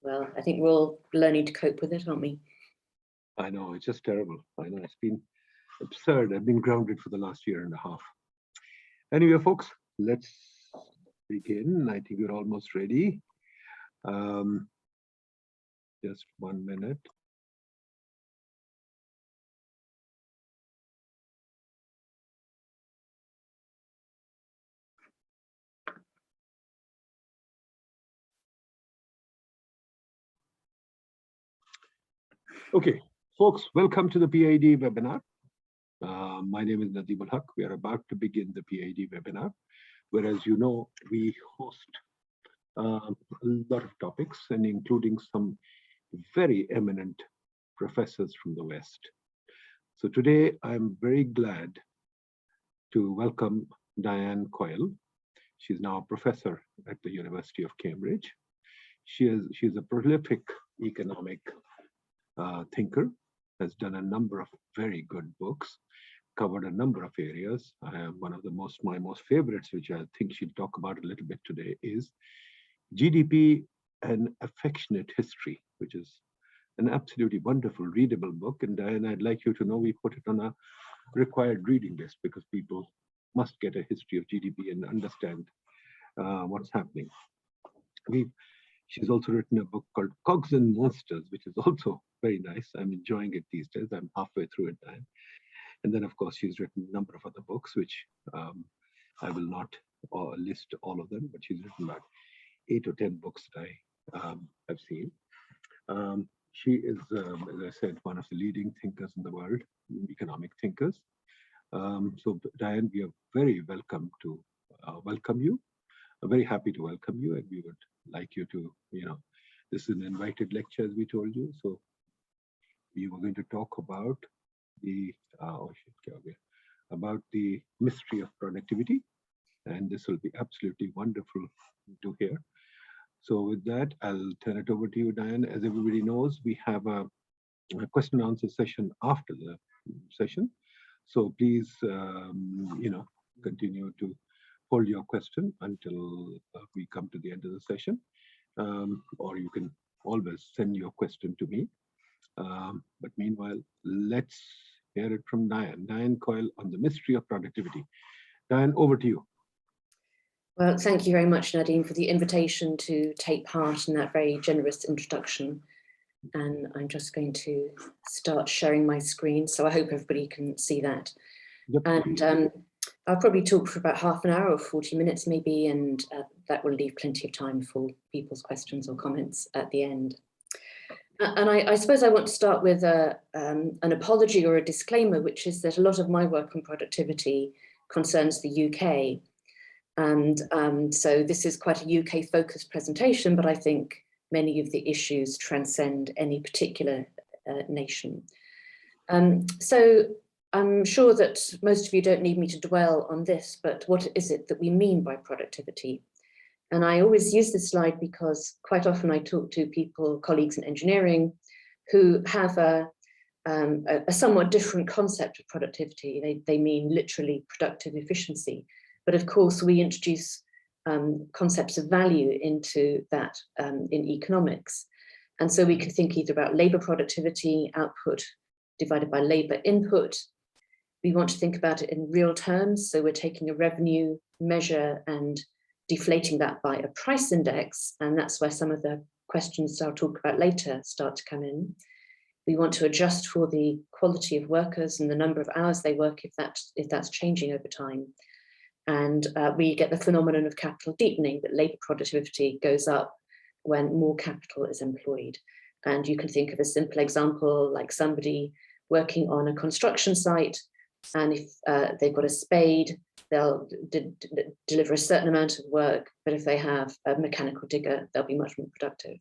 well, I think we're all learning to cope with it, aren't we? I know, it's just terrible. I know, it's been absurd. I've been grounded for the last year and a half. Anyway, folks, let's begin. I think we're almost ready. Just 1 minute. Okay, folks, welcome to the PIDE webinar. My name is Nadeem Haque. We are about to begin the PIDE webinar, where, as you know, we host a lot of topics, and including some very eminent professors from the West. So today, I'm very glad to welcome Diane Coyle. She's now a professor at the University of Cambridge. She's a prolific economic thinker, has done a number of very good books, covered a number of areas. One of my most favorites, which I think she'll talk about a little bit today, is GDP and Affectionate History, which is an absolutely wonderful readable book. And Diane, I'd like you to know we put it on a required reading list because people must get a history of GDP and understand what's happening. She's also written a book called Cogs and Monsters, which is also very nice. I'm enjoying it these days. I'm halfway through it now. And then, of course, she's written a number of other books, which I will not list all of them, but she's written about 8 or 10 books that I have seen. She is, as I said, one of the leading thinkers in the world, economic thinkers. So, Diane, we are very welcome to welcome you. I'm very happy to welcome you, and we would like you to, this is an invited lecture, as we told you. So we were going to talk about the mystery of productivity, and this will be absolutely wonderful to hear. So with that, I'll turn it over to you, Diane. As everybody knows, we have a question and answer session after the session. So please, continue to hold your question until we come to the end of the session, or you can always send your question to me. But meanwhile, let's hear it from Diane Coyle on the mystery of productivity. Diane, over to you. Well, thank you very much, Nadeem, for the invitation to take part in that very generous introduction. And I'm just going to start sharing my screen, so I hope everybody can see that. Yep. And I'll probably talk for about half an hour or 40 minutes maybe, and that will leave plenty of time for people's questions or comments at the end. And I suppose I want to start with an apology or a disclaimer, which is that a lot of my work on productivity concerns the UK. And so this is quite a UK focused presentation, but I think many of the issues transcend any particular nation. So I'm sure that most of you don't need me to dwell on this, but what is it that we mean by productivity? And I always use this slide because quite often I talk to people, colleagues in engineering, who have a somewhat different concept of productivity. They mean literally productive efficiency. But of course, we introduce concepts of value into that in economics. And so we can think either about labor productivity, output divided by labor input. We want to think about it in real terms. So we're taking a revenue measure and deflating that by a price index. And that's where some of the questions I'll talk about later start to come in. We want to adjust for the quality of workers and the number of hours they work if that's changing over time. And we get the phenomenon of capital deepening, that labor productivity goes up when more capital is employed. And you can think of a simple example like somebody working on a construction site, and if they've got a spade, they'll deliver a certain amount of work, but if they have a mechanical digger, they'll be much more productive.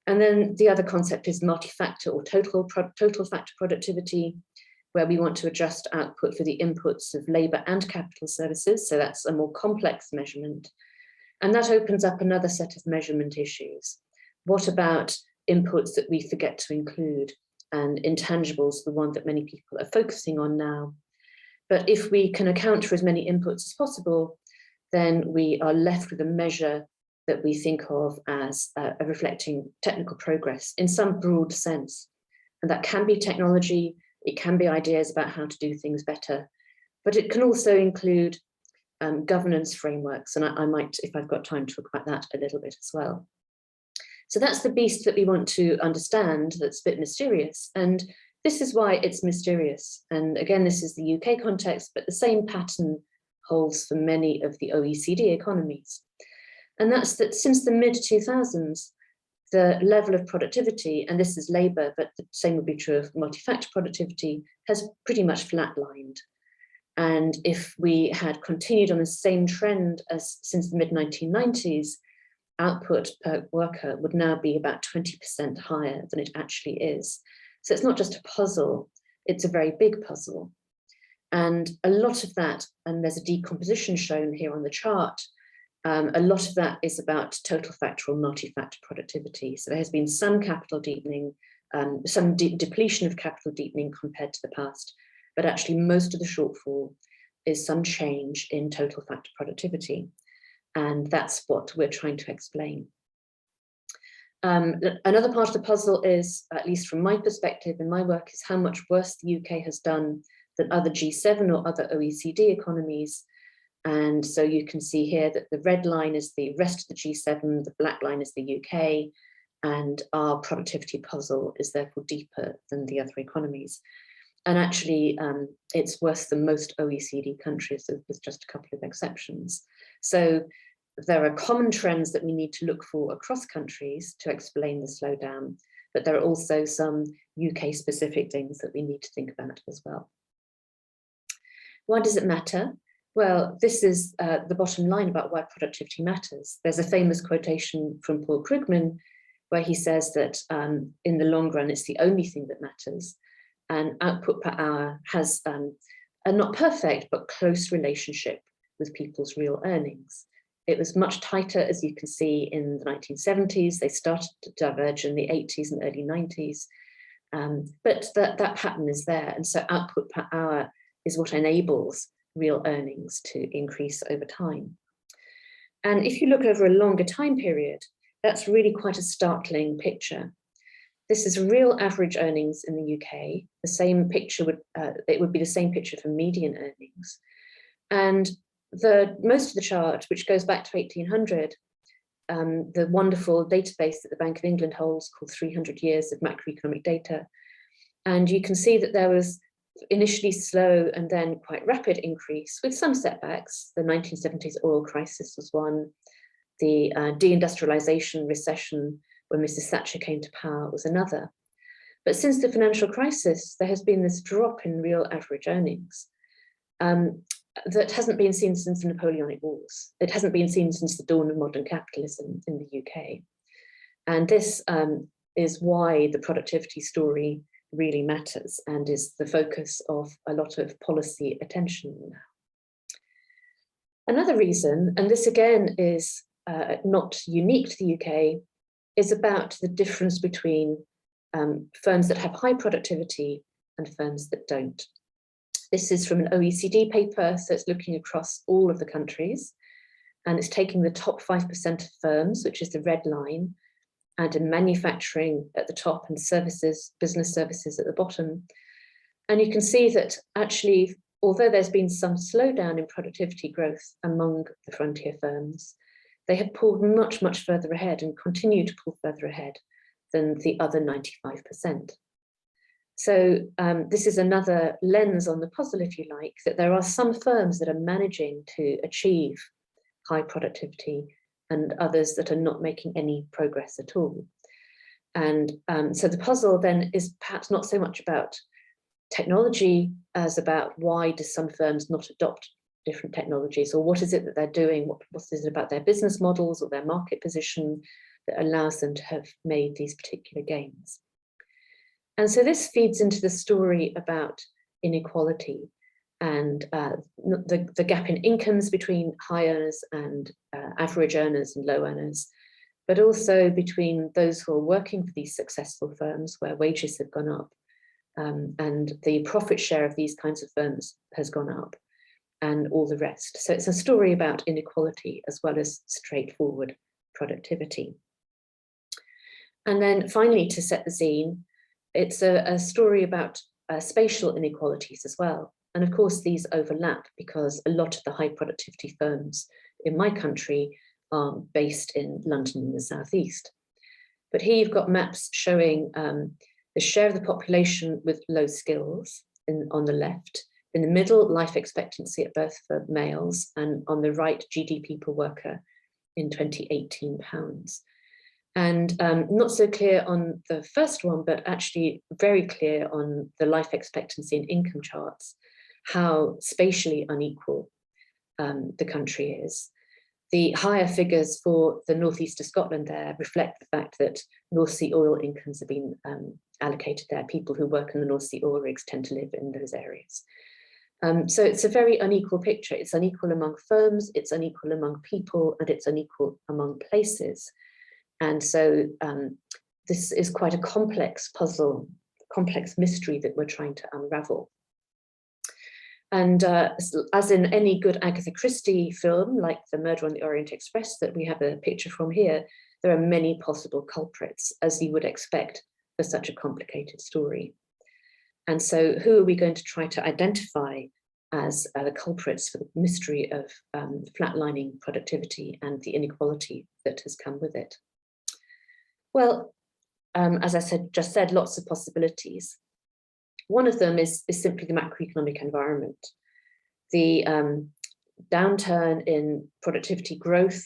And then the other concept is multi-factor or total factor productivity, where we want to adjust output for the inputs of labor and capital services. So that's a more complex measurement. And that opens up another set of measurement issues. What about inputs that we forget to include? And intangibles, the one that many people are focusing on now. But if we can account for as many inputs as possible, then we are left with a measure that we think of as reflecting technical progress in some broad sense. And that can be technology, it can be ideas about how to do things better, but it can also include governance frameworks. And I might, if I've got time, talk about that a little bit as well. So that's the beast that we want to understand, that's a bit mysterious. And this is why it's mysterious. And again, this is the UK context, but the same pattern holds for many of the OECD economies. And that's that since the mid-2000s, the level of productivity, and this is labour, but the same would be true of multi-factor productivity, has pretty much flatlined. And if we had continued on the same trend as since the mid-1990s, output per worker would now be about 20% higher than it actually is. So it's not just a puzzle, it's a very big puzzle. And a lot of that, and there's a decomposition shown here on the chart, a lot of that is about total factor or multi-factor productivity. So there has been some capital deepening, some depletion of capital deepening compared to the past, but actually most of the shortfall is some change in total factor productivity. And that's what we're trying to explain. Another part of the puzzle is, at least from my perspective in my work, is how much worse the UK has done than other G7 or other OECD economies. And so you can see here that the red line is the rest of the G7, the black line is the UK, and our productivity puzzle is therefore deeper than the other economies. And actually, it's worse than most OECD countries, with just a couple of exceptions. So there are common trends that we need to look for across countries to explain the slowdown, but there are also some UK-specific things that we need to think about as well. Why does it matter? Well, this is the bottom line about why productivity matters. There's a famous quotation from Paul Krugman where he says that in the long run, it's the only thing that matters. And output per hour has a not perfect, but close relationship with people's real earnings. It was much tighter, as you can see, in the 1970s. They started to diverge in the 80s and early 90s. But that pattern is there. And so output per hour is what enables real earnings to increase over time. And if you look over a longer time period, that's really quite a startling picture. This is real average earnings in the UK. The same picture it would be the same picture for median earnings. And most of the chart, which goes back to 1800, the wonderful database that the Bank of England holds called 300 Years of Macroeconomic Data. And you can see that there was initially slow and then quite rapid increase with some setbacks. The 1970s oil crisis was one. The deindustrialization recession when Mrs. Thatcher came to power was another. But since the financial crisis, there has been this drop in real average earnings that hasn't been seen since the Napoleonic Wars. It hasn't been seen since the dawn of modern capitalism in the UK. And this is why the productivity story really matters and is the focus of a lot of policy attention now. Another reason, and this again is not unique to the UK, is about the difference between firms that have high productivity and firms that don't. This is from an OECD paper, so it's looking across all of the countries, and it's taking the top 5% of firms, which is the red line, and in manufacturing at the top and services, business services at the bottom. And you can see that actually, although there's been some slowdown in productivity growth among the frontier firms, they have pulled much, much further ahead and continue to pull further ahead than the other 95%. So this is another lens on the puzzle, if you like, that there are some firms that are managing to achieve high productivity and others that are not making any progress at all. And so the puzzle then is perhaps not so much about technology as about why do some firms not adopt different technologies, or what is it that they're doing, what is it about their business models or their market position that allows them to have made these particular gains. And so this feeds into the story about inequality and the gap in incomes between high earners and average earners and low earners, but also between those who are working for these successful firms where wages have gone up and the profit share of these kinds of firms has gone up and all the rest. So it's a story about inequality as well as straightforward productivity. And then finally, to set the scene, it's a story about spatial inequalities as well. And of course, these overlap because a lot of the high productivity firms in my country are based in London in the southeast. But here you've got maps showing the share of the population with low skills on the left, in the middle, life expectancy at birth for males, and on the right, GDP per worker in 2018 pounds. And not so clear on the first one, but actually very clear on the life expectancy and income charts, how spatially unequal the country is. The higher figures for the northeast of Scotland there reflect the fact that North Sea oil incomes have been allocated there. People who work in the North Sea oil rigs tend to live in those areas. So it's a very unequal picture. It's unequal among firms, it's unequal among people, and it's unequal among places. And so this is quite a complex puzzle, complex mystery that we're trying to unravel. And as in any good Agatha Christie film, like The Murder on the Orient Express that we have a picture from here, there are many possible culprits, as you would expect for such a complicated story. And so who are we going to try to identify as the culprits for the mystery of flatlining productivity and the inequality that has come with it? Well, as I just said, lots of possibilities. One of them is simply the macroeconomic environment. The downturn in productivity growth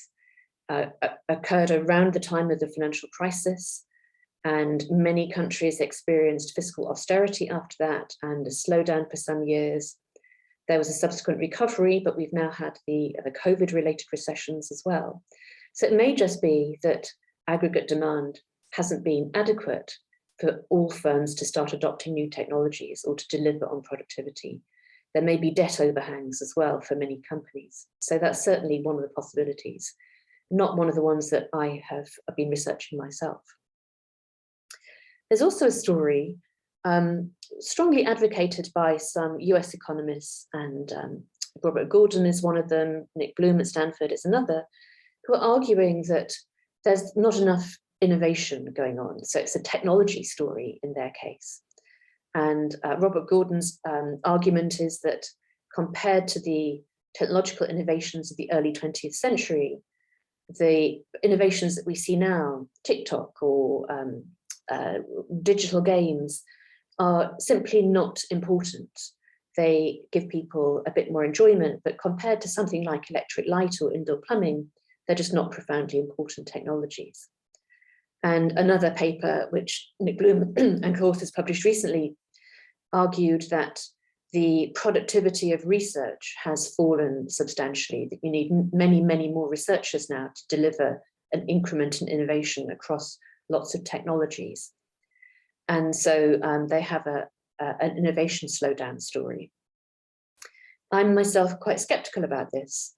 occurred around the time of the financial crisis, and many countries experienced fiscal austerity after that and a slowdown for some years. There was a subsequent recovery, but we've now had the COVID-related recessions as well. So it may just be that aggregate demand hasn't been adequate for all firms to start adopting new technologies or to deliver on productivity. There may be debt overhangs as well for many companies. So that's certainly one of the possibilities, not one of the ones that I have been researching myself. There's also a story strongly advocated by some US economists, and Robert Gordon is one of them, Nick Bloom at Stanford is another, who are arguing that there's not enough innovation going on. So it's a technology story in their case. And Robert Gordon's argument is that compared to the technological innovations of the early 20th century, the innovations that we see now, TikTok or digital games, are simply not important. They give people a bit more enjoyment, but compared to something like electric light or indoor plumbing, they're just not profoundly important technologies. And another paper, which Nick Bloom and co-authors published recently, argued that the productivity of research has fallen substantially, that you need many, many more researchers now to deliver an increment in innovation across lots of technologies. And so they have an innovation slowdown story. I'm myself quite skeptical about this,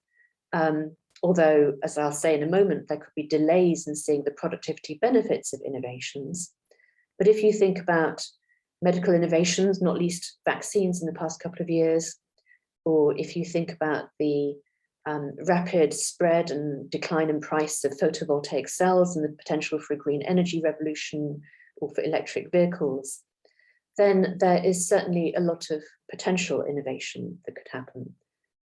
although, as I'll say in a moment, there could be delays in seeing the productivity benefits of innovations. But if you think about medical innovations, not least vaccines in the past couple of years, or if you think about the rapid spread and decline in price of photovoltaic cells and the potential for a green energy revolution or for electric vehicles, then there is certainly a lot of potential innovation that could happen.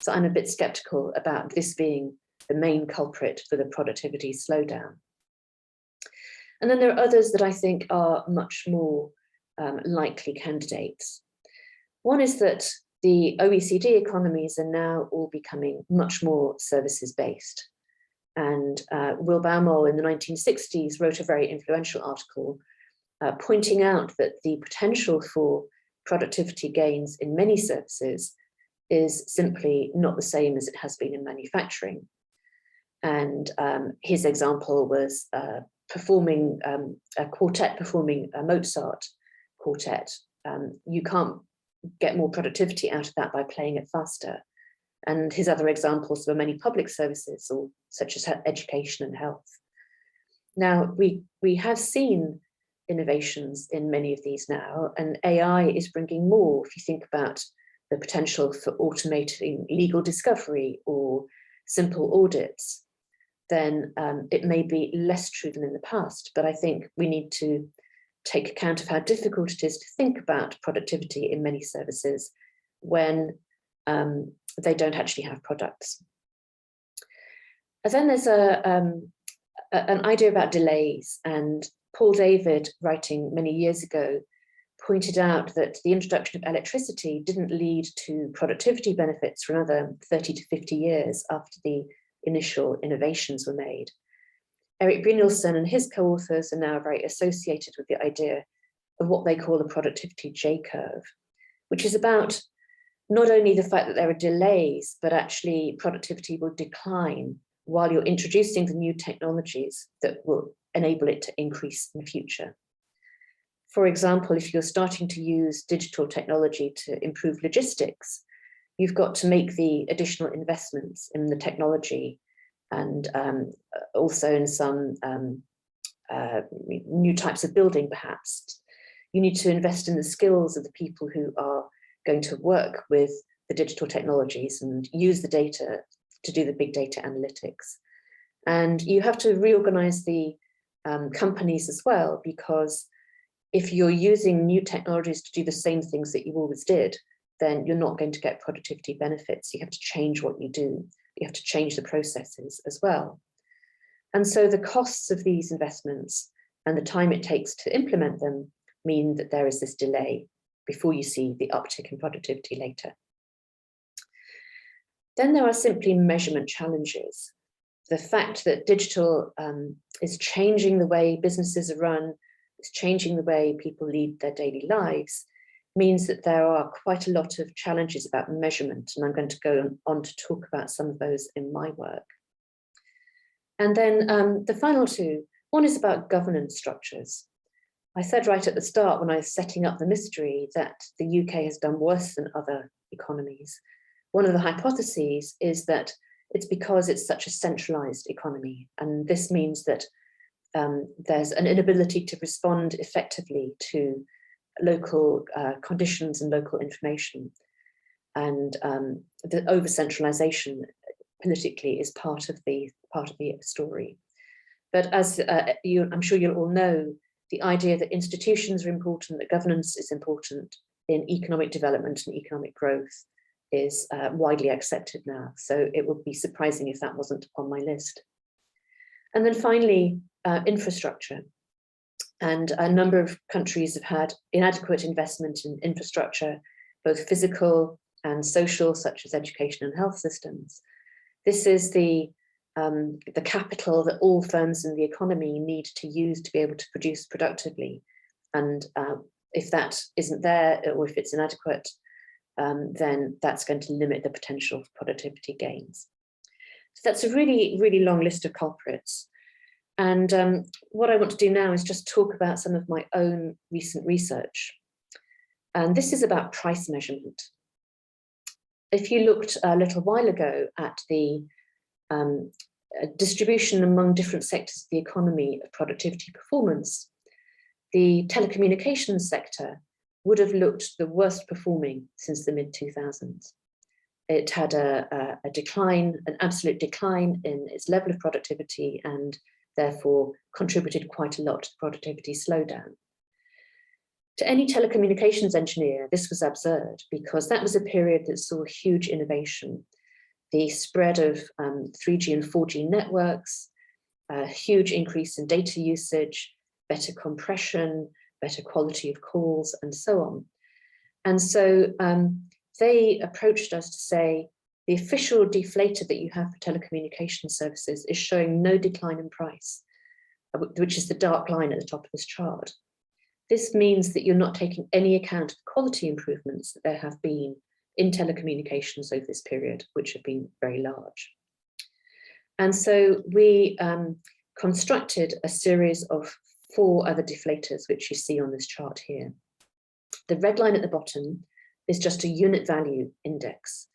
So I'm a bit skeptical about this being the main culprit for the productivity slowdown. And then there are others that I think are much more likely candidates. One is that the OECD economies are now all becoming much more services-based. And Will Baumol in the 1960s wrote a very influential article pointing out that the potential for productivity gains in many services is simply not the same as it has been in manufacturing. And his example was performing a quartet, performing a Mozart quartet. You can't get more productivity out of that by playing it faster. And his other examples were many public services, or such as education and health. Now, we have seen innovations in many of these now, and AI is bringing more. If you think about the potential for automating legal discovery or simple audits, then it may be less true than in the past. But I think we need to take account of how difficult it is to think about productivity in many services when they don't actually have products. And then there's an idea about delays, and Paul David, writing many years ago, pointed out that the introduction of electricity didn't lead to productivity benefits for another 30 to 50 years after the initial innovations were made. Erik Brynjolfsson and his co-authors are now very associated with the idea of what they call the productivity J-curve, which is about not only the fact that there are delays, but actually productivity will decline while you're introducing the new technologies that will enable it to increase in the future. For example, if you're starting to use digital technology to improve logistics, you've got to make the additional investments in the technology and also in some new types of building, perhaps. You need to invest in the skills of the people who are going to work with the digital technologies and use the data to do the big data analytics. And you have to reorganize the companies as well, because if you're using new technologies to do the same things that you always did, then you're not going to get productivity benefits. You have to change what you do. You have to change the processes as well. And so the costs of these investments and the time it takes to implement them mean that there is this delay before you see the uptick in productivity later. Then there are simply measurement challenges. The fact that digital is changing the way businesses are run, it's changing the way people lead their daily lives, means that there are quite a lot of challenges about measurement, and I'm going to go on to talk about some of those in my work. And then the final two, one is about governance structures. I said right at the start when I was setting up the mystery that the UK has done worse than other economies. One of the hypotheses is that it's because it's such a centralized economy, and this means that there's an inability to respond effectively to local conditions and local information. And the over-centralization politically is part of the story. But as I'm sure you'll all know, the idea that institutions are important, that governance is important in economic development and economic growth is widely accepted now. So it would be surprising if that wasn't on my list. And then finally, infrastructure. And a number of countries have had inadequate investment in infrastructure, both physical and social, such as education and health systems. This is the capital that all firms in the economy need to use to be able to produce productively. And if that isn't there, or if it's inadequate, then that's going to limit the potential for productivity gains. So that's a really, really long list of culprits. And what I want to do now is just talk about some of my own recent research. And this is about price measurement. If you looked a little while ago at the distribution among different sectors of the economy of productivity performance, the telecommunications sector would have looked the worst performing since the mid-2000s. It had a decline, an absolute decline in its level of productivity, and therefore contributed quite a lot to productivity slowdown. To any telecommunications engineer, this was absurd, because that was a period that saw huge innovation. The spread of 3G and 4G networks, a huge increase in data usage, better compression, better quality of calls, and so on. And so they approached us to say, the official deflator that you have for telecommunication services is showing no decline in price, which is the dark line at the top of this chart. This means that you're not taking any account of quality improvements that there have been in telecommunications over this period, which have been very large. And so we constructed a series of 4 other deflators, which you see on this chart here. The red line at the bottom is just a unit value index.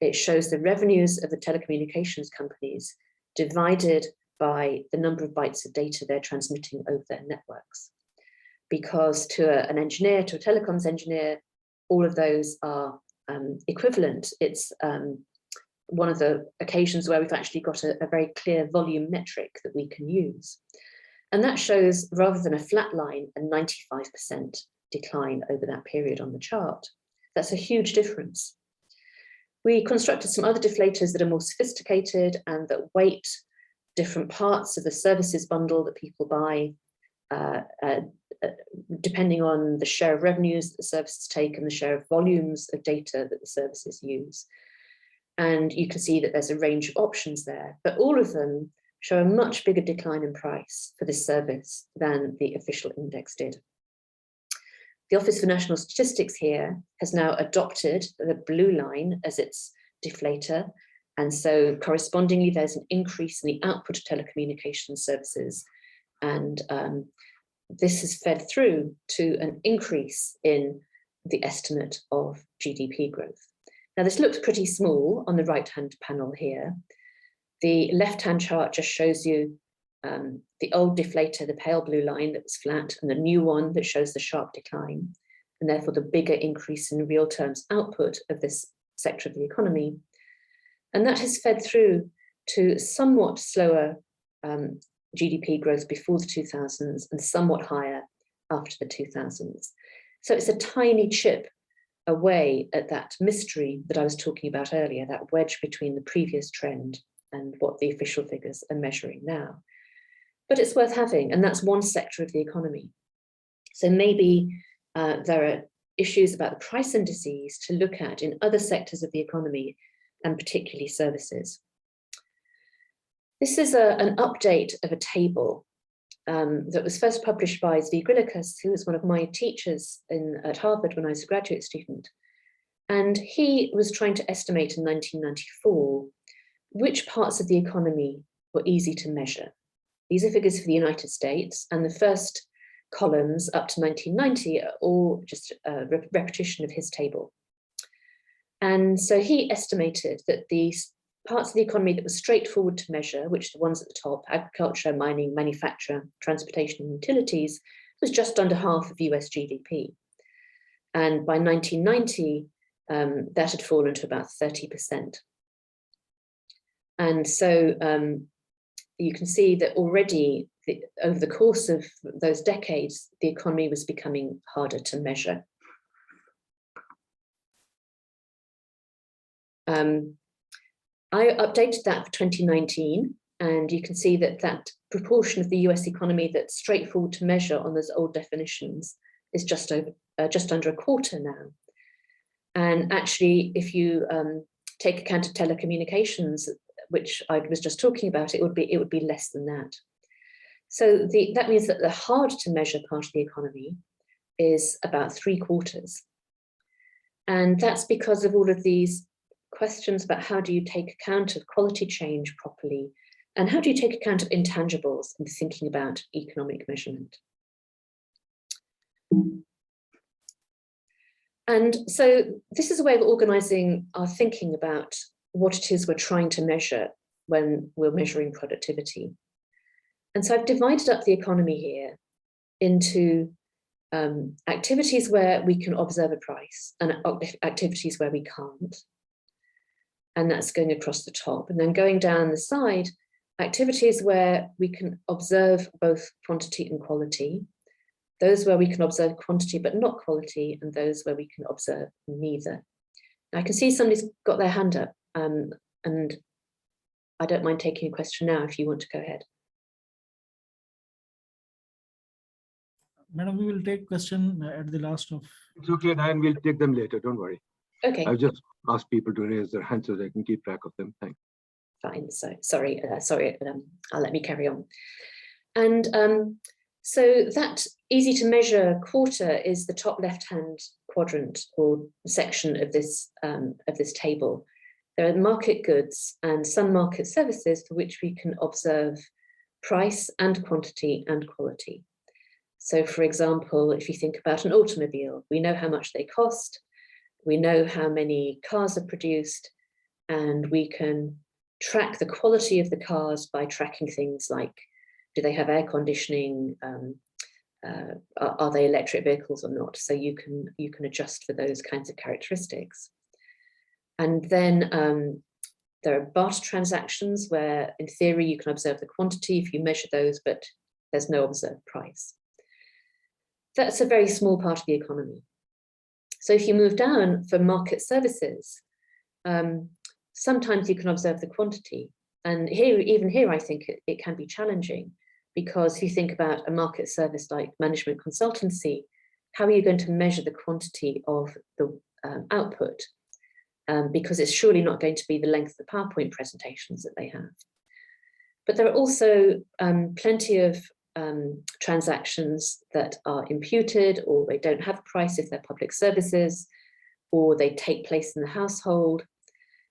It shows the revenues of the telecommunications companies divided by the number of bytes of data they're transmitting over their networks. Because to an engineer, to a telecoms engineer, all of those are equivalent. It's one of the occasions where we've actually got a very clear volume metric that we can use. And that shows, rather than a flat line, a 95% decline over that period on the chart. That's a huge difference. We constructed some other deflators that are more sophisticated and that weight different parts of the services bundle that people buy, depending on the share of revenues that the services take and the share of volumes of data that the services use. And you can see that there's a range of options there, but all of them show a much bigger decline in price for this service than the official index did. The Office for National Statistics here has now adopted the blue line as its deflator. And so correspondingly, there's an increase in the output of telecommunications services. And this has fed through to an increase in the estimate of GDP growth. Now, this looks pretty small on the right-hand panel here. The left-hand chart just shows you the old deflator, the pale blue line that was flat, and the new one that shows the sharp decline, and therefore the bigger increase in real terms output of this sector of the economy. And that has fed through to somewhat slower GDP growth before the 2000s and somewhat higher after the 2000s. So it's a tiny chip away at that mystery that I was talking about earlier, that wedge between the previous trend and what the official figures are measuring now. But it's worth having, and that's one sector of the economy. So maybe there are issues about the price indices to look at in other sectors of the economy, and particularly services. This is an update of a table that was first published by Zvigrilicus, who was one of my teachers at Harvard when I was a graduate student. And he was trying to estimate in 1994 which parts of the economy were easy to measure. These are figures for the United States, and the first columns up to 1990 are all just a repetition of his table. And so he estimated that these parts of the economy that were straightforward to measure, which are the ones at the top, agriculture, mining, manufacture, transportation, and utilities, was just under half of US GDP. And by 1990, that had fallen to about 30%. And so you can see that already over the course of those decades, the economy was becoming harder to measure. I updated that for 2019, and you can see that that proportion of the US economy that's straightforward to measure on those old definitions is just under a quarter now. And actually, if you take account of telecommunications, which I was just talking about, it would be less than that. So that means that the hard to measure part of the economy is about 3/4. And that's because of all of these questions about how do you take account of quality change properly, and how do you take account of intangibles in thinking about economic measurement. And so this is a way of organizing our thinking about what it is we're trying to measure when we're measuring productivity. And so I've divided up the economy here into activities where we can observe a price and activities where we can't. And that's going across the top. And then going down the side, activities where we can observe both quantity and quality, those where we can observe quantity but not quality, and those where we can observe neither. Now, I can see somebody's got their hand up, and I don't mind taking a question now if you want to go ahead. Madam, we will take question at the last of. It's okay, Diane, we'll take them later, don't worry. Okay. I've just asked people to raise their hands so they can keep track of them. Thanks. Fine, so sorry, I'll let me carry on. And so that easy to measure quarter is the top left-hand quadrant or section of this table. There are market goods and some market services for which we can observe price and quantity and quality. So for example, if you think about an automobile, we know how much they cost, we know how many cars are produced, and we can track the quality of the cars by tracking things like, do they have air conditioning, are they electric vehicles or not? So you can adjust for those kinds of characteristics. And then There are barter transactions where, in theory, you can observe the quantity if you measure those, but there's no observed price. That's a very small part of the economy. So if you move down for market services, sometimes you can observe the quantity. And even here, I think it can be challenging, because if you think about a market service like management consultancy, how are you going to measure the quantity of the output? Because it's surely not going to be the length of the PowerPoint presentations that they have. But there are also plenty of transactions that are imputed, or they don't have a price if they're public services, or they take place in the household.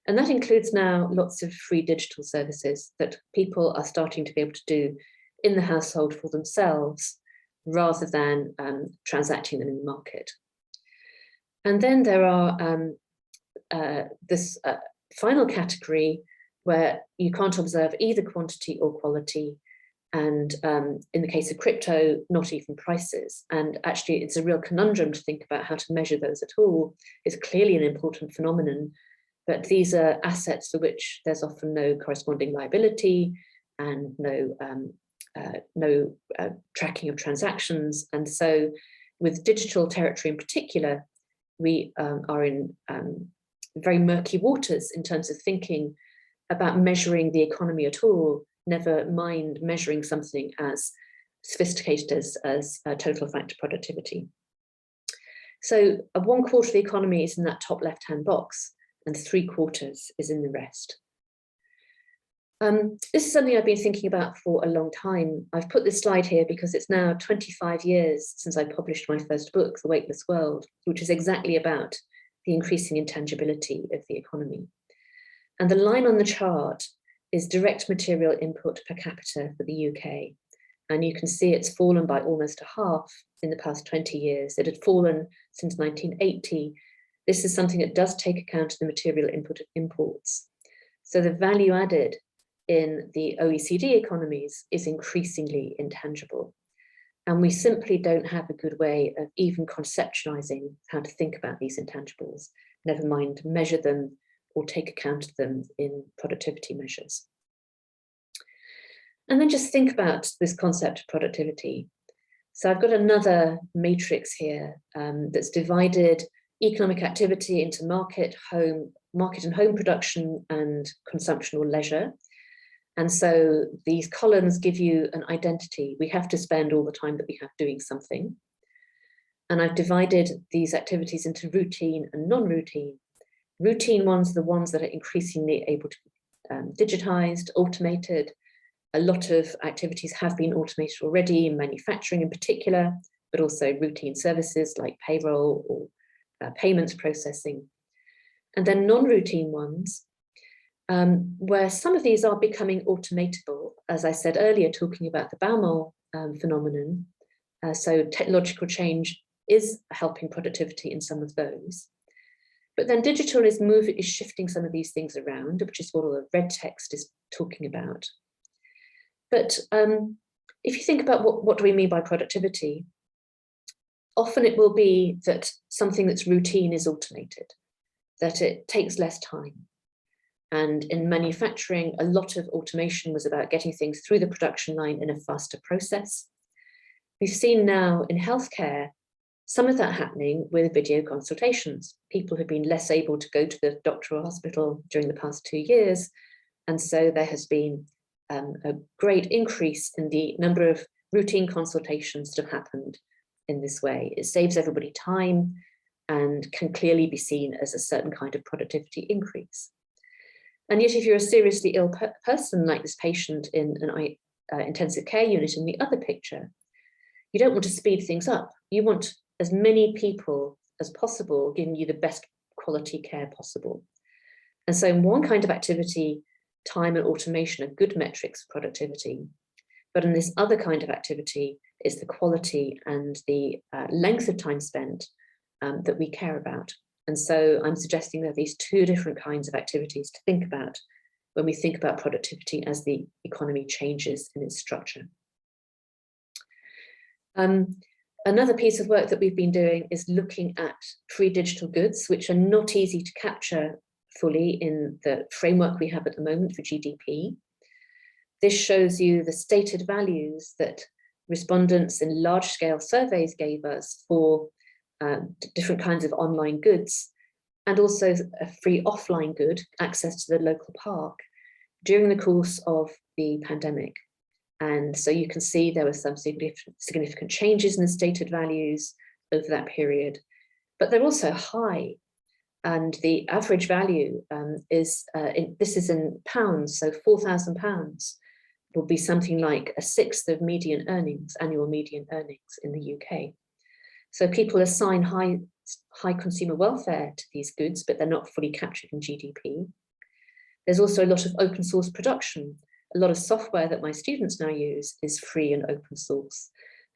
And that includes now lots of free digital services that people are starting to be able to do in the household for themselves, rather than transacting them in the market. And then there are this final category where you can't observe either quantity or quality, and in the case of crypto, not even prices. And actually, it's a real conundrum to think about how to measure those at all. It's clearly an important phenomenon, but these are assets for which there's often no corresponding liability and no tracking of transactions. And so with digital territory in particular, we are in very murky waters in terms of thinking about measuring the economy at all, never mind measuring something as sophisticated as total factor productivity. So 1/4 of the economy is in that top left-hand box, and 3/4 is in the rest. This is something I've been thinking about for a long time. I've put this slide here because it's now 25 years since I published my first book, The Weightless World, which is exactly about the increasing intangibility of the economy. And the line on the chart is direct material input per capita for the UK. And you can see it's fallen by almost a half in the past 20 years. It had fallen since 1980. This is something that does take account of the material input of imports. So the value added in the OECD economies is increasingly intangible. And we simply don't have a good way of even conceptualizing how to think about these intangibles, never mind measure them or take account of them in productivity measures. And then just think about this concept of productivity. So I've got another matrix here that's divided economic activity into market and home production and consumption or leisure. And so these columns give you an identity. We have to spend all the time that we have doing something. And I've divided these activities into routine and non-routine. Routine ones are the ones that are increasingly able to be digitized, automated. A lot of activities have been automated already, in manufacturing in particular, but also routine services like payroll or payments processing. And then non-routine ones, where some of these are becoming automatable, as I said earlier, talking about the Baumol phenomenon. So technological change is helping productivity in some of those. But then digital is shifting some of these things around, which is what all the red text is talking about. But if you think about what do we mean by productivity, often it will be that something that's routine is automated, that it takes less time. And in manufacturing, a lot of automation was about getting things through the production line in a faster process. We've seen now in healthcare, some of that happening with video consultations. People have been less able to go to the doctor or hospital during the past 2 years. And so there has been a great increase in the number of routine consultations that have happened in this way. It saves everybody time and can clearly be seen as a certain kind of productivity increase. And yet, if you're a seriously ill person like this patient in an intensive care unit in the other picture, you don't want to speed things up. You want as many people as possible giving you the best quality care possible. And so in one kind of activity, time and automation are good metrics for productivity. But in this other kind of activity, it's the quality and the length of time spent that we care about. And so I'm suggesting there are these two different kinds of activities to think about when we think about productivity as the economy changes in its structure. Another piece of work that we've been doing is looking at free digital goods, which are not easy to capture fully in the framework we have at the moment for GDP. This shows you the stated values that respondents in large-scale surveys gave us for different kinds of online goods, and also a free offline good, access to the local park, during the course of the pandemic. And so you can see there were some significant changes in the stated values over that period, but they're also high. And the average value this is in pounds, so £4,000 will be something like a sixth of median earnings, annual median earnings in the UK. So people assign high consumer welfare to these goods, but they're not fully captured in GDP. There's also a lot of open source production. A lot of software that my students now use is free and open source.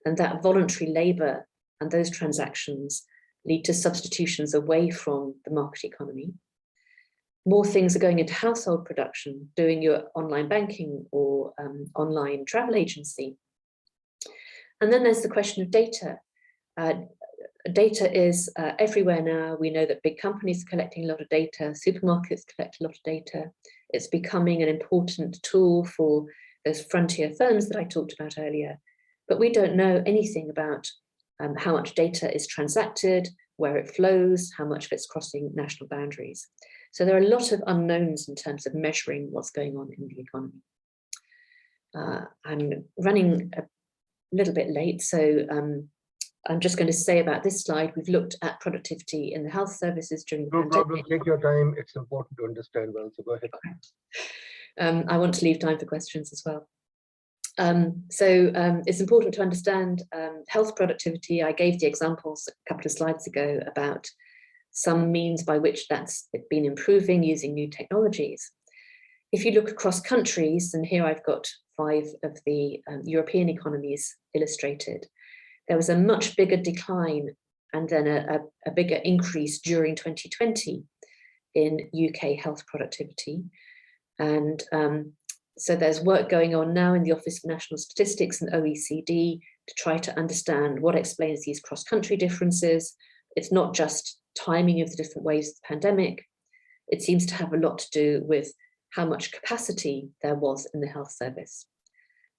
And that voluntary labor and those transactions lead to substitutions away from the market economy. More things are going into household production, doing your online banking or online travel agency. And then there's the question of data. Data is everywhere now. We know that big companies are collecting a lot of data, supermarkets collect a lot of data. It's becoming an important tool for those frontier firms that I talked about earlier. But we don't know anything about how much data is transacted, where it flows, how much of it's crossing national boundaries. So there are a lot of unknowns in terms of measuring what's going on in the economy. I'm running a little bit late, so I'm just going to say about this slide, we've looked at productivity in the health services during the pandemic. No problem, take your time. It's important to understand well, so go ahead. I want to leave time for questions as well. It's important to understand health productivity. I gave the examples a couple of slides ago about some means by which that's been improving using new technologies. If you look across countries, and here I've got 5 of the European economies illustrated, there was a much bigger decline and then a bigger increase during 2020 in UK health productivity. And so there's work going on now in the Office for National Statistics and OECD to try to understand what explains these cross-country differences. It's not just timing of the different waves of the pandemic. It seems to have a lot to do with how much capacity there was in the health service.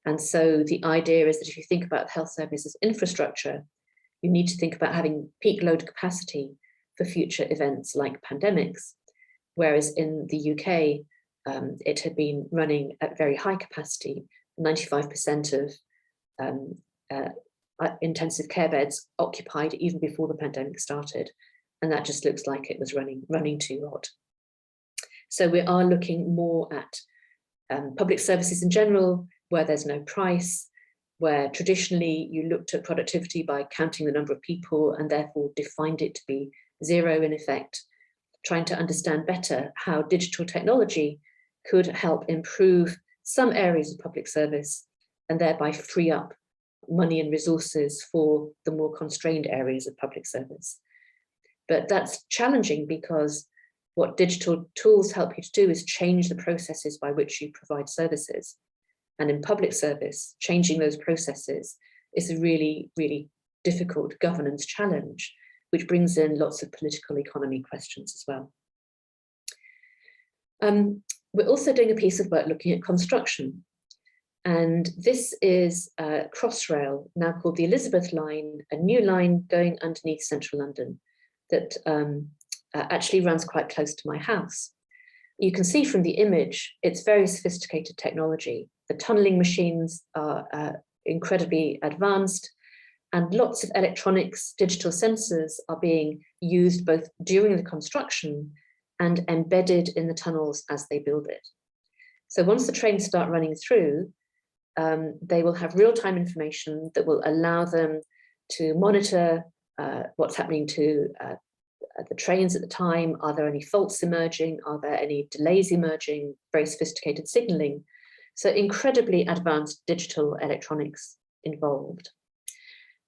And so the idea is that if you think about the health service as infrastructure, you need to think about having peak load capacity for future events like pandemics, whereas in the UK, it had been running at very high capacity, 95% of intensive care beds occupied even before the pandemic started. And that just looks like it was running too hot. So we are looking more at public services in general, where there's no price, where traditionally you looked at productivity by counting the number of people and therefore defined it to be zero in effect, trying to understand better how digital technology could help improve some areas of public service and thereby free up money and resources for the more constrained areas of public service. But that's challenging because what digital tools help you to do is change the processes by which you provide services. And in public service, changing those processes is a really, really difficult governance challenge, which brings in lots of political economy questions as well. We're also doing a piece of work looking at construction. And this is Crossrail, now called the Elizabeth Line, a new line going underneath central London that actually runs quite close to my house. You can see from the image, it's very sophisticated technology. The tunneling machines are incredibly advanced, and lots of electronics, digital sensors are being used both during the construction and embedded in the tunnels as they build it. So once the trains start running through, they will have real-time information that will allow them to monitor what's happening to the trains at the time. Are there any faults emerging? Are there any delays emerging? Very sophisticated signaling. So incredibly advanced digital electronics involved.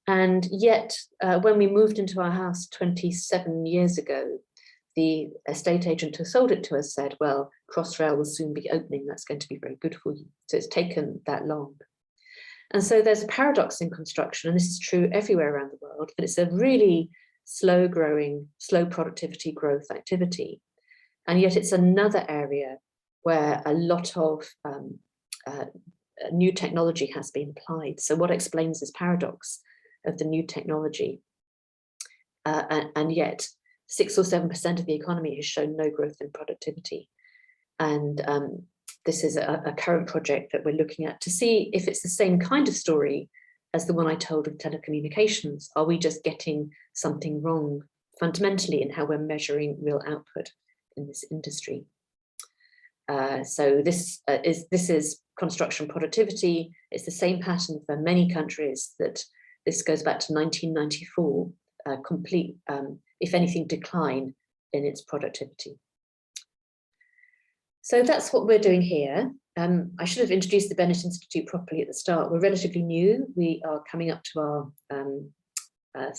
And yet, when we moved into our house 27 years ago, the estate agent who sold it to us said, well, Crossrail will soon be opening. That's going to be very good for you. So it's taken that long. And so there's a paradox in construction, and this is true everywhere around the world, but it's a really slow growing, slow productivity growth activity. And yet it's another area where a lot of new technology has been applied. So what explains this paradox of the new technology? And yet 6 or 7% of the economy has shown no growth in productivity. And this is a current project that we're looking at to see if it's the same kind of story as the one I told of telecommunications. Are we just getting something wrong fundamentally in how we're measuring real output in this industry? So this is construction productivity. It's the same pattern for many countries. That this goes back to 1994, complete, if anything, decline in its productivity. So that's what we're doing here. I should have introduced the Bennett Institute properly at the start. We're relatively new. We are coming up to our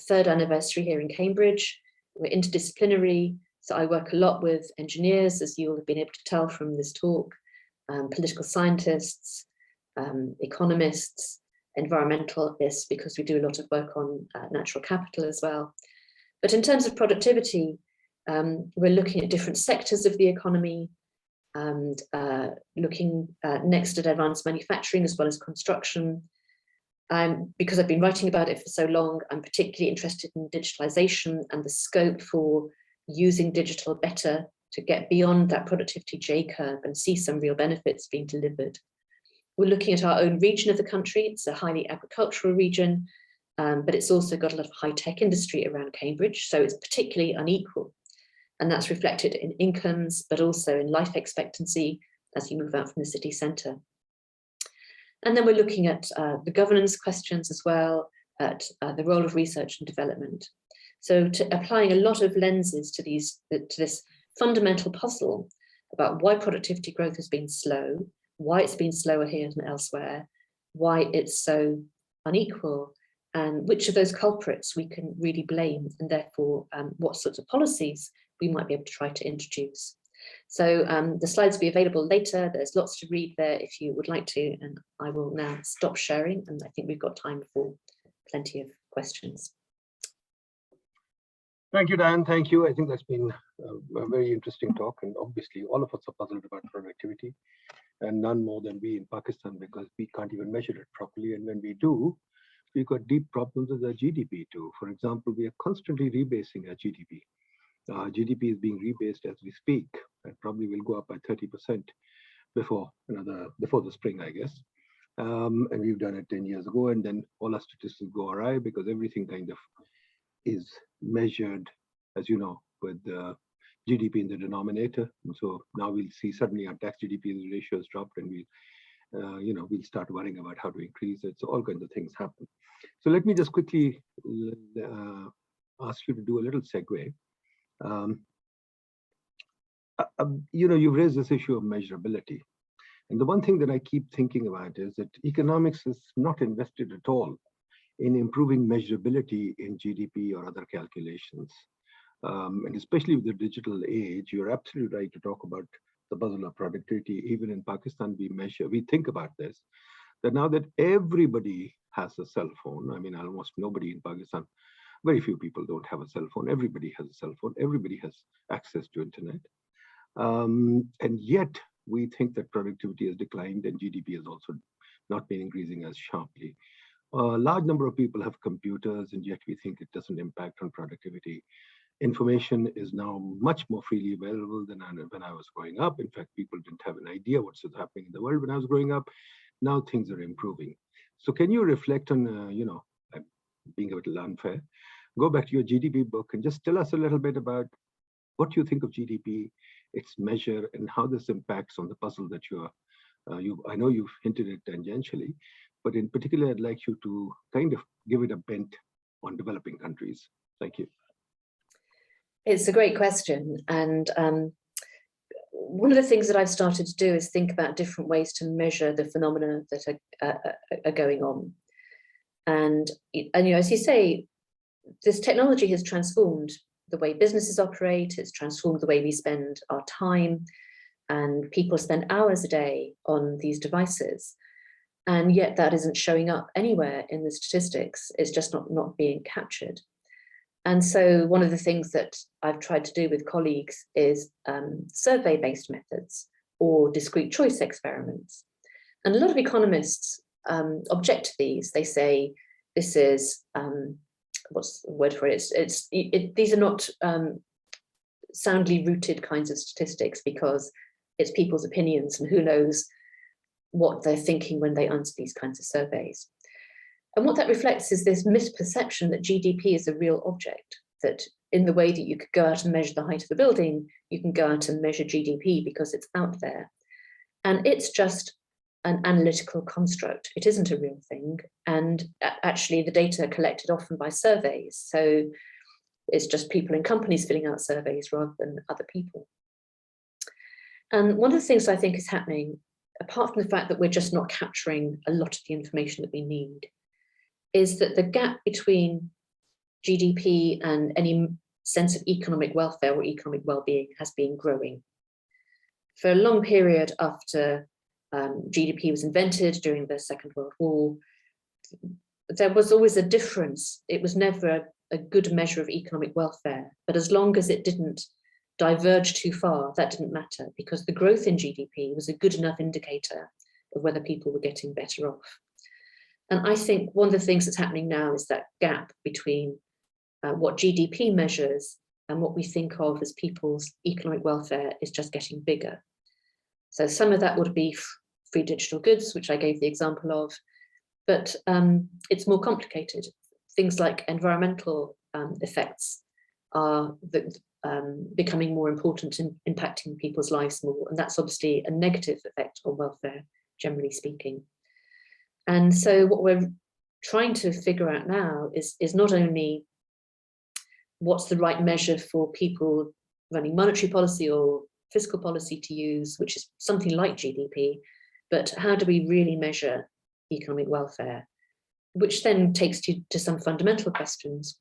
third anniversary here in Cambridge. We're interdisciplinary. So I work a lot with engineers, as you'll have been able to tell from this talk, political scientists, economists, environmentalists, because we do a lot of work on natural capital as well. But in terms of productivity, we're looking at different sectors of the economy and looking next at advanced manufacturing as well as construction. Because I've been writing about it for so long, I'm particularly interested in digitalisation and the scope for using digital better to get beyond that productivity J-curve and see some real benefits being delivered. We're looking at our own region of the country. It's a highly agricultural region, but it's also got a lot of high-tech industry around Cambridge, so it's particularly unequal. And that's reflected in incomes, but also in life expectancy as you move out from the city centre. And then we're looking at the governance questions as well, at the role of research and development. So applying a lot of lenses to this fundamental puzzle about why productivity growth has been slow, why it's been slower here than elsewhere, why it's so unequal, and which of those culprits we can really blame, and therefore what sorts of policies we might be able to try to introduce. So the slides will be available later. There's lots to read there if you would like to, and I will now stop sharing, and I think we've got time for plenty of questions. Thank you, Diane. Thank you. I think that's been a very interesting talk, and obviously all of us are puzzled about productivity, and none more than we in Pakistan, because we can't even measure it properly. And when we do, we've got deep problems with our GDP too. For example, we are constantly rebasing our GDP. GDP is being rebased as we speak, and probably will go up by 30% before the spring, I guess. And we've done it 10 years ago, and then all our statistics go awry because everything kind of is measured, as you know, with GDP in the denominator. And so now we'll see suddenly our tax GDP ratio has dropped, and we'll start worrying about how to increase it. So all kinds of things happen. So let me just quickly ask you to do a little segue. You've raised this issue of measurability. And the one thing that I keep thinking about is that economics is not invested at all in improving measurability in GDP or other calculations. And especially with the digital age, you're absolutely right to talk about the puzzle of productivity. Even in Pakistan, we think about this, that now that everybody has a cell phone, I mean, almost nobody in Pakistan, very few people don't have a cell phone. Everybody has a cell phone. Everybody has access to internet. And yet we think that productivity has declined and GDP has also not been increasing as sharply. A large number of people have computers, and yet we think it doesn't impact on productivity. Information is now much more freely available than when I was growing up. In fact, people didn't have an idea what's happening in the world when I was growing up. Now things are improving. So can you reflect on, being a little unfair, go back to your GDP book and just tell us a little bit about what you think of GDP, its measure, and how this impacts on the puzzle that I know you've hinted at tangentially, but in particular, I'd like you to kind of give it a bent on developing countries. Thank you. It's a great question. And one of the things that I've started to do is think about different ways to measure the phenomena that are going on. And as you say, this technology has transformed the way businesses operate. It's transformed the way we spend our time, and people spend hours a day on these devices. And yet that isn't showing up anywhere in the statistics. It's just not being captured. And so one of the things that I've tried to do with colleagues is survey-based methods or discrete choice experiments. And a lot of economists object to these. They say this is, what's the word for it? These are not soundly rooted kinds of statistics because it's people's opinions and who knows what they're thinking when they answer these kinds of surveys. And what that reflects is this misperception that GDP is a real object, that in the way that you could go out and measure the height of a building, you can go out and measure GDP because it's out there. And it's just an analytical construct. It isn't a real thing. And actually the data are collected often by surveys. So it's just people in companies filling out surveys rather than other people. And one of the things I think is happening, apart from the fact that we're just not capturing a lot of the information that we need, is that the gap between GDP and any sense of economic welfare or economic well-being has been growing. For a long period after GDP was invented during the Second World War, there was always a difference. It was never a good measure of economic welfare, but as long as it didn't diverge too far, that didn't matter because the growth in GDP was a good enough indicator of whether people were getting better off. And I think one of the things that's happening now is that gap between what GDP measures and what we think of as people's economic welfare is just getting bigger. So some of that would be free digital goods, which I gave the example of, but it's more complicated. Things like environmental effects are becoming more important in impacting people's lives more, and that's obviously a negative effect on welfare, generally speaking. And so what we're trying to figure out now is not only what's the right measure for people running monetary policy or fiscal policy to use, which is something like GDP, but how do we really measure economic welfare, which then takes you to some fundamental questions,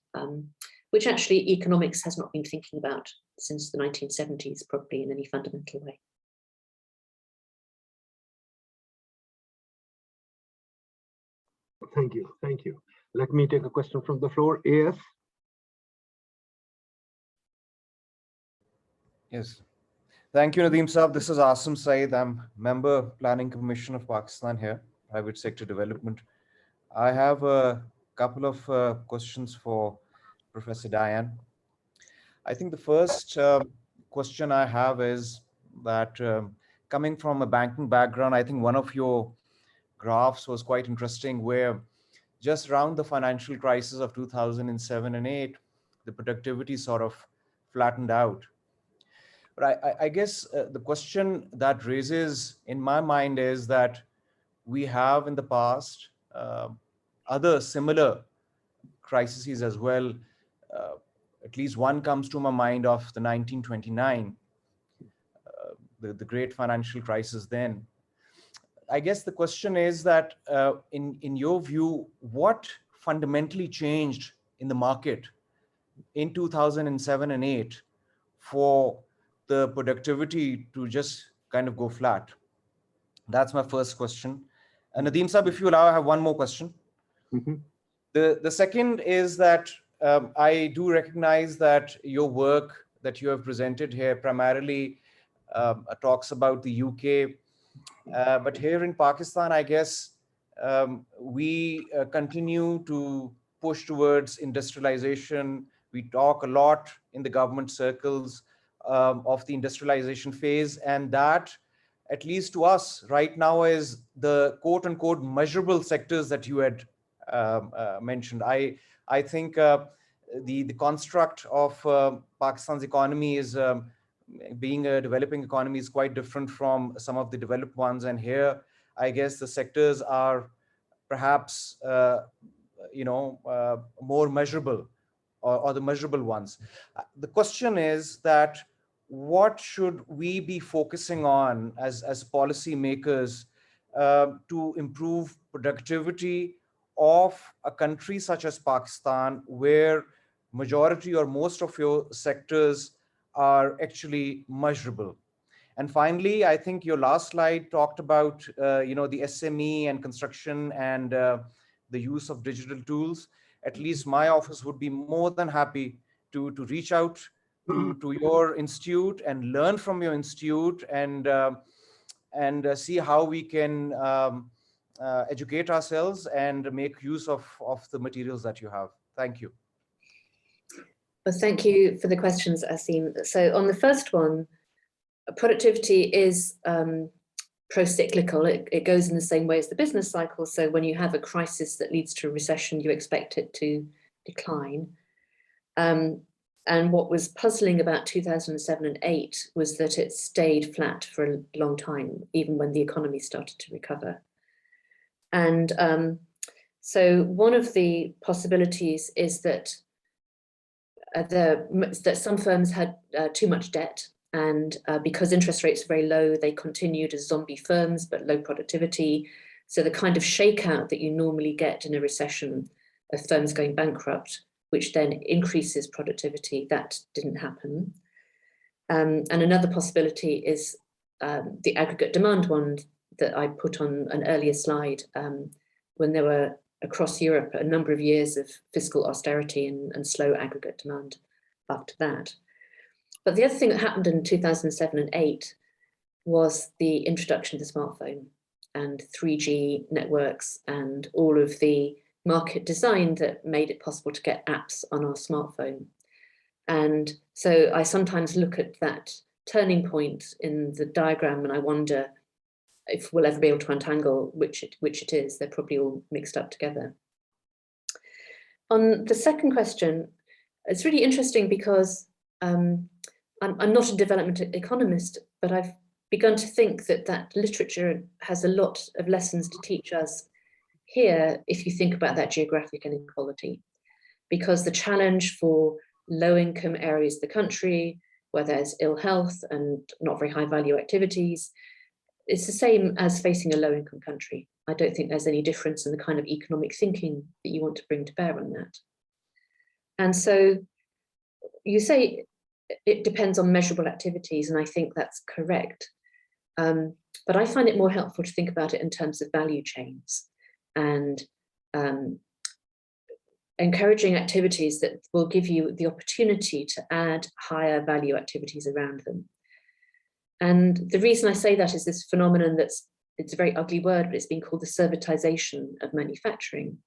which actually economics has not been thinking about since the 1970s, probably in any fundamental way. Thank you. Thank you. Let me take a question from the floor. AS. Yes. Thank you, Nadeem Saab. This is Asim Saeed. I'm member Planning Commission of Pakistan here, Private Sector Development. I have a couple of questions for Professor Diane. I think the first question I have is that coming from a banking background, I think one of your graphs was quite interesting where just around the financial crisis of 2007 and 8, the productivity sort of flattened out. But I guess the question that raises in my mind is that we have in the past other similar crises as well. At least one comes to my mind of the 1929, the great financial crisis then. I guess the question is that in your view, what fundamentally changed in the market in 2007 and 8 for the productivity to just kind of go flat? That's my first question. And Nadeem Saab, if you allow, I have one more question. Mm-hmm. The second is that I do recognize that your work that you have presented here primarily talks about the UK, but here in Pakistan, I guess we continue to push towards industrialization. We talk a lot in the government circles of the industrialization phase, and that, at least to us right now, is the quote unquote measurable sectors that you had mentioned. I think the construct of Pakistan's economy is being a developing economy is quite different from some of the developed ones, and here I guess the sectors are perhaps more measurable, or the measurable ones. The question is that what should we be focusing on as policymakers to improve productivity of a country such as Pakistan, where majority or most of your sectors are actually measurable? And finally, I think your last slide talked about the SME and construction and the use of digital tools. at least my office would be more than happy to reach out to your institute and learn from your institute and see how we can educate ourselves and make use of the materials that you have. Thank you. Well, thank you for the questions, Asim. So on the first one, productivity is pro-cyclical. It goes in the same way as the business cycle. So when you have a crisis that leads to a recession, you expect it to decline. And what was puzzling about 2007 and 8 was that it stayed flat for a long time, even when the economy started to recover. And so one of the possibilities is that that some firms had too much debt, and because interest rates are very low, they continued as zombie firms, but low productivity. So the kind of shakeout that you normally get in a recession of firms going bankrupt, which then increases productivity, that didn't happen. And another possibility is the aggregate demand one that I put on an earlier slide, when there were across Europe a number of years of fiscal austerity and slow aggregate demand after that. But the other thing that happened in 2007 and 8 was the introduction of the smartphone and 3G networks and all of the market design that made it possible to get apps on our smartphone. And so I sometimes look at that turning point in the diagram and I wonder if we'll ever be able to untangle which it is. They're probably all mixed up together. On the second question, it's really interesting because I'm not a development economist, but I've begun to think that literature has a lot of lessons to teach us here if you think about that geographic inequality. Because the challenge for low-income areas of the country, where there's ill health and not very high value activities, it's the same as facing a low-income country. I don't think there's any difference in the kind of economic thinking that you want to bring to bear on that. And so you say it depends on measurable activities, and I think that's correct. But I find it more helpful to think about it in terms of value chains and encouraging activities that will give you the opportunity to add higher value activities around them. And the reason I say that is this phenomenon it's a very ugly word, but it's been called the servitization of manufacturing.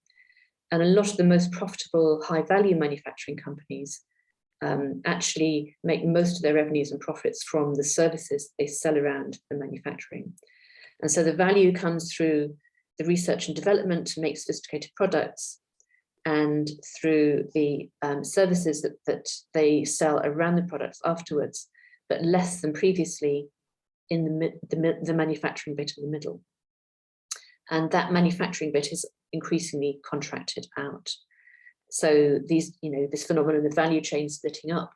And a lot of the most profitable high value manufacturing companies actually make most of their revenues and profits from the services they sell around the manufacturing. And so the value comes through the research and development to make sophisticated products and through the services that they sell around the products afterwards, but less than previously in the manufacturing bit in the middle. And that manufacturing bit is increasingly contracted out. So these, this phenomenon of value chain splitting up.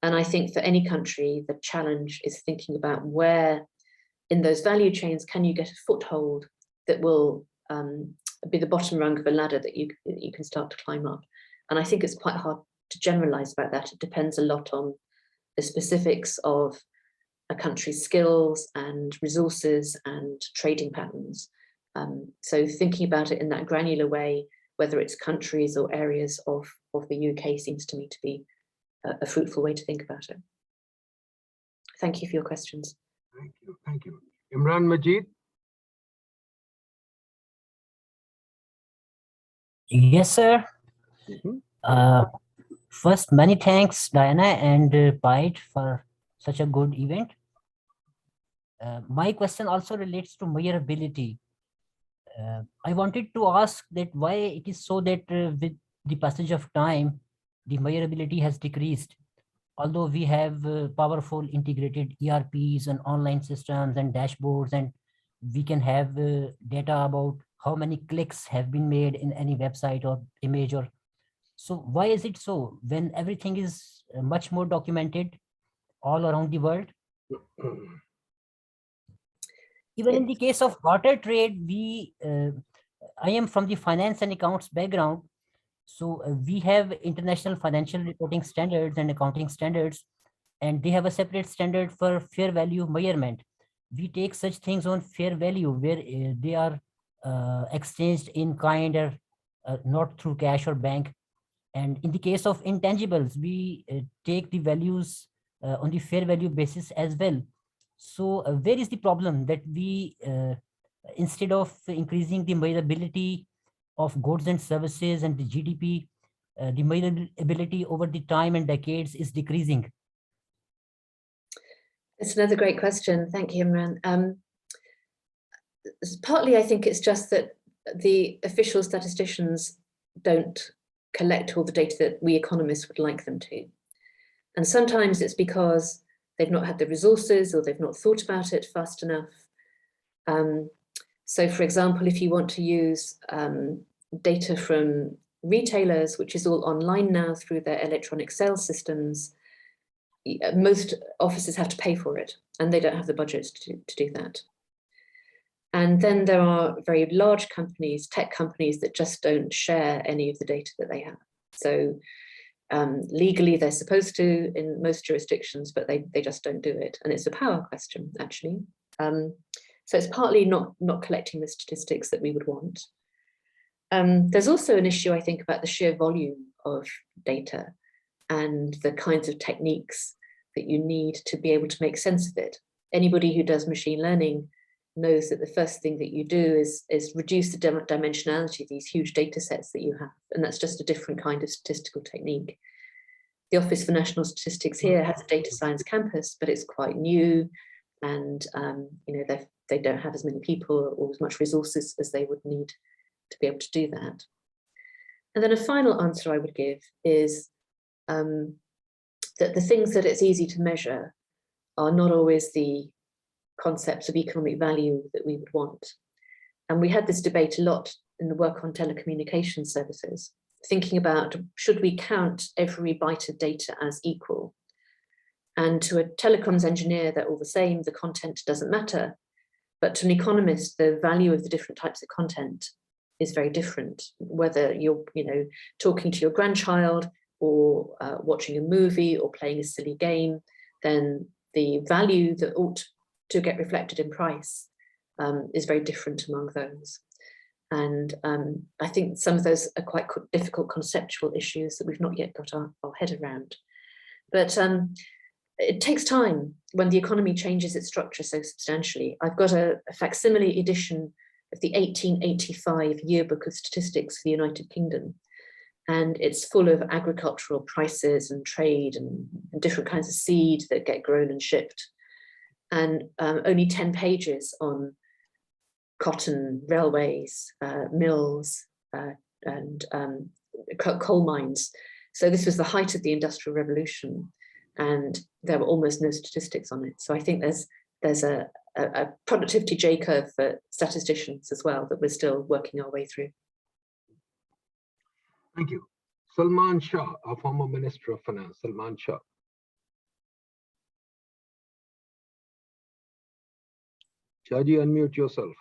And I think for any country, the challenge is thinking about where in those value chains can you get a foothold that will be the bottom rung of a ladder that you can start to climb up. And I think it's quite hard to generalize about that. It depends a lot on the specifics of a country's skills and resources and trading patterns. So thinking about it in that granular way, whether it's countries or areas of the UK, seems to me to be a fruitful way to think about it. Thank you for your questions. Thank you. Thank you. Imran Majid. Yes, sir. First, many thanks, Diana and PIDE, for such a good event. My question also relates to measurability. I wanted to ask that why it is so that with the passage of time, the measurability has decreased. Although we have powerful integrated ERPs and online systems and dashboards, and we can have data about how many clicks have been made in any website or image. Or so why is it so when everything is much more documented all around the world? Even in the case of barter trade, I am from the finance and accounts background. So we have international financial reporting standards and accounting standards, and they have a separate standard for fair value measurement. We take such things on fair value where they are exchanged in kind or not through cash or bank. And in the case of intangibles, we take the values on the fair value basis as well. So where is the problem that we, instead of increasing the measurability of goods and services and the GDP, the measurability over the time and decades is decreasing? It's another great question. Thank you, Imran. Partly, I think it's just that the official statisticians don't collect all the data that we economists would like them to. And sometimes it's because they've not had the resources or they've not thought about it fast enough. So for example, if you want to use data from retailers, which is all online now through their electronic sales systems, most offices have to pay for it and they don't have the budget to do that. And then there are very large companies, tech companies, that just don't share any of the data that they have. So legally they're supposed to in most jurisdictions, but they just don't do it. And it's a power question, actually. So it's partly not collecting the statistics that we would want. There's also an issue, I think, about the sheer volume of data and the kinds of techniques that you need to be able to make sense of it. Anybody who does machine learning knows that the first thing that you do is reduce the dimensionality of these huge data sets that you have. And that's just a different kind of statistical technique. The Office for National Statistics here has a data science campus, but it's quite new. And you know, they don't have as many people or as much resources as they would need to be able to do that. And then a final answer I would give is that the things that it's easy to measure are not always the concepts of economic value that we would want. And we had this debate a lot in the work on telecommunications services, thinking about, should we count every byte of data as equal? And to a telecoms engineer, they're all the same, the content doesn't matter. But to an economist, the value of the different types of content is very different. Whether you're talking to your grandchild or watching a movie or playing a silly game, then the value that ought to get reflected in price is very different among those. And I think some of those are quite difficult conceptual issues that we've not yet got our head around. But it takes time when the economy changes its structure so substantially. I've got a facsimile edition of the 1885 Yearbook of Statistics for the United Kingdom. And it's full of agricultural prices and trade and different kinds of seed that get grown and shipped. And only 10 pages on cotton, railways, mills, and coal mines. So this was the height of the Industrial Revolution, and there were almost no statistics on it. So I think there's a productivity J-curve for statisticians as well that we're still working our way through. Thank you. Salman Shah, our former Minister of Finance. Salman Shah. Shaji, unmute yourself.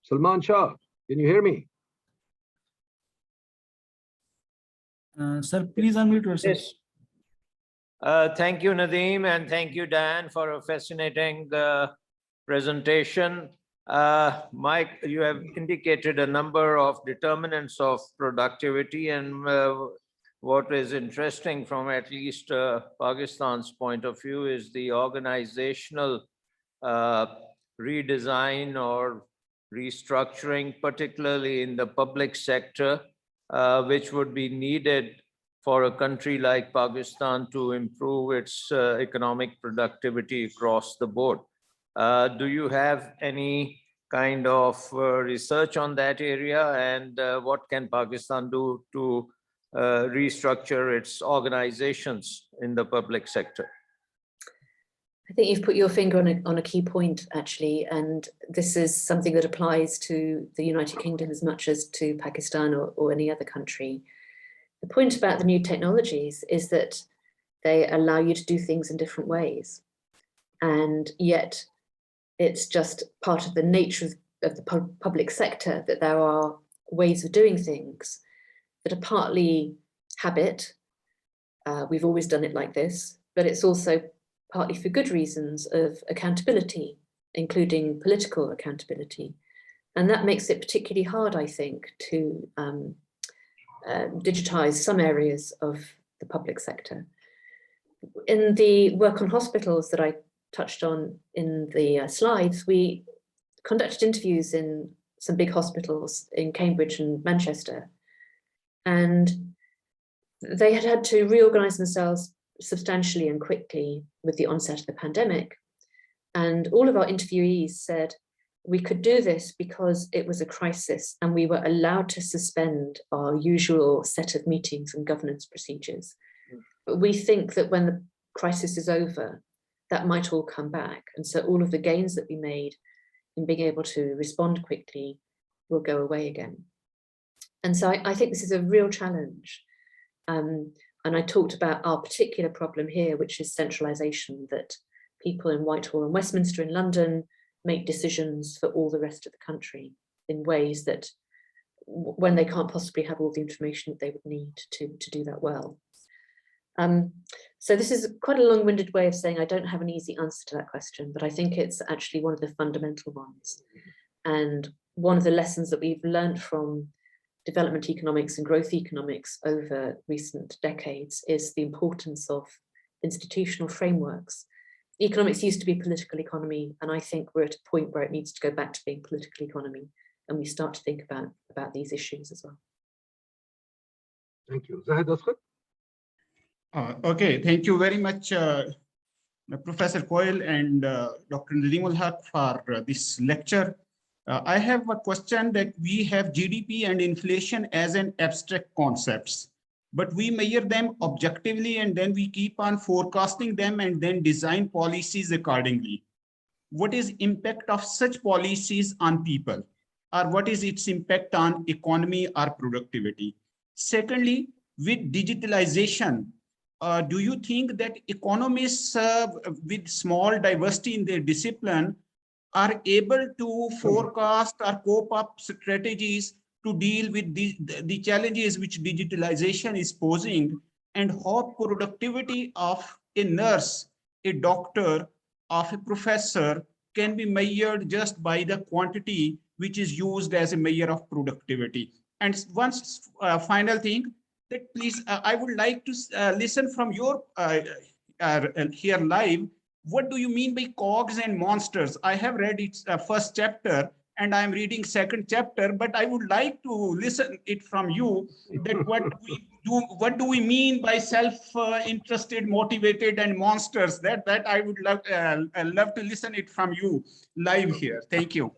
Salman Shah, can you hear me? Sir, please unmute yourself. Yes. Thank you, Nadeem, and thank you, Diane, for a fascinating presentation. Mike, you have indicated a number of determinants of productivity, and what is interesting from at least Pakistan's point of view is the organizational redesign or restructuring, particularly in the public sector, which would be needed for a country like Pakistan to improve its economic productivity across the board. Do you have any kind of research on that area, and what can Pakistan do to restructure its organizations in the public sector? I think you've put your finger on a key point, actually, and this is something that applies to the United Kingdom as much as to Pakistan or any other country. The point about the new technologies is that they allow you to do things in different ways, and yet it's just part of the nature of the public sector that there are ways of doing things that are partly habit. We've always done it like this, but it's also partly for good reasons of accountability, including political accountability. And that makes it particularly hard, I think, to digitize some areas of the public sector. In the work on hospitals that I touched on in the slides, we conducted interviews in some big hospitals in Cambridge and Manchester. And they had to reorganize themselves substantially and quickly with the onset of the pandemic. And all of our interviewees said, we could do this because it was a crisis and we were allowed to suspend our usual set of meetings and governance procedures. But we think that when the crisis is over, that might all come back. And so all of the gains that we made in being able to respond quickly will go away again. And so I think this is a real challenge. And I talked about our particular problem here, which is centralisation, that people in Whitehall and Westminster in London make decisions for all the rest of the country in ways that when they can't possibly have all the information that they would need to do that well. So this is quite a long-winded way of saying I don't have an easy answer to that question, but I think it's actually one of the fundamental ones. And one of the lessons that we've learned from development economics and growth economics over recent decades is the importance of institutional frameworks. Economics used to be political economy, and I think we're at a point where it needs to go back to being political economy, and we start to think about these issues as well. Thank you. Zahid Asghar? Okay, thank you very much, Professor Coyle and Dr. Nadeem Haque for this lecture. I have a question that we have GDP and inflation as an abstract concepts, but we measure them objectively and then we keep on forecasting them and then design policies accordingly. What is impact of such policies on people, or what is its impact on economy or productivity? Secondly, with digitalization, do you think that economists with small diversity in their discipline are able to forecast or cope up strategies to deal with the challenges which digitalization is posing, and how productivity of a nurse, a doctor, of a professor can be measured just by the quantity which is used as a measure of productivity? And once final thing, that please, I would like to listen from your here live. What do you mean by cogs and monsters? I have read its first chapter and I'm reading second chapter, but I would like to listen it from you that what do we mean by self-interested, motivated and monsters? That I would love to listen it from you live here. Thank you.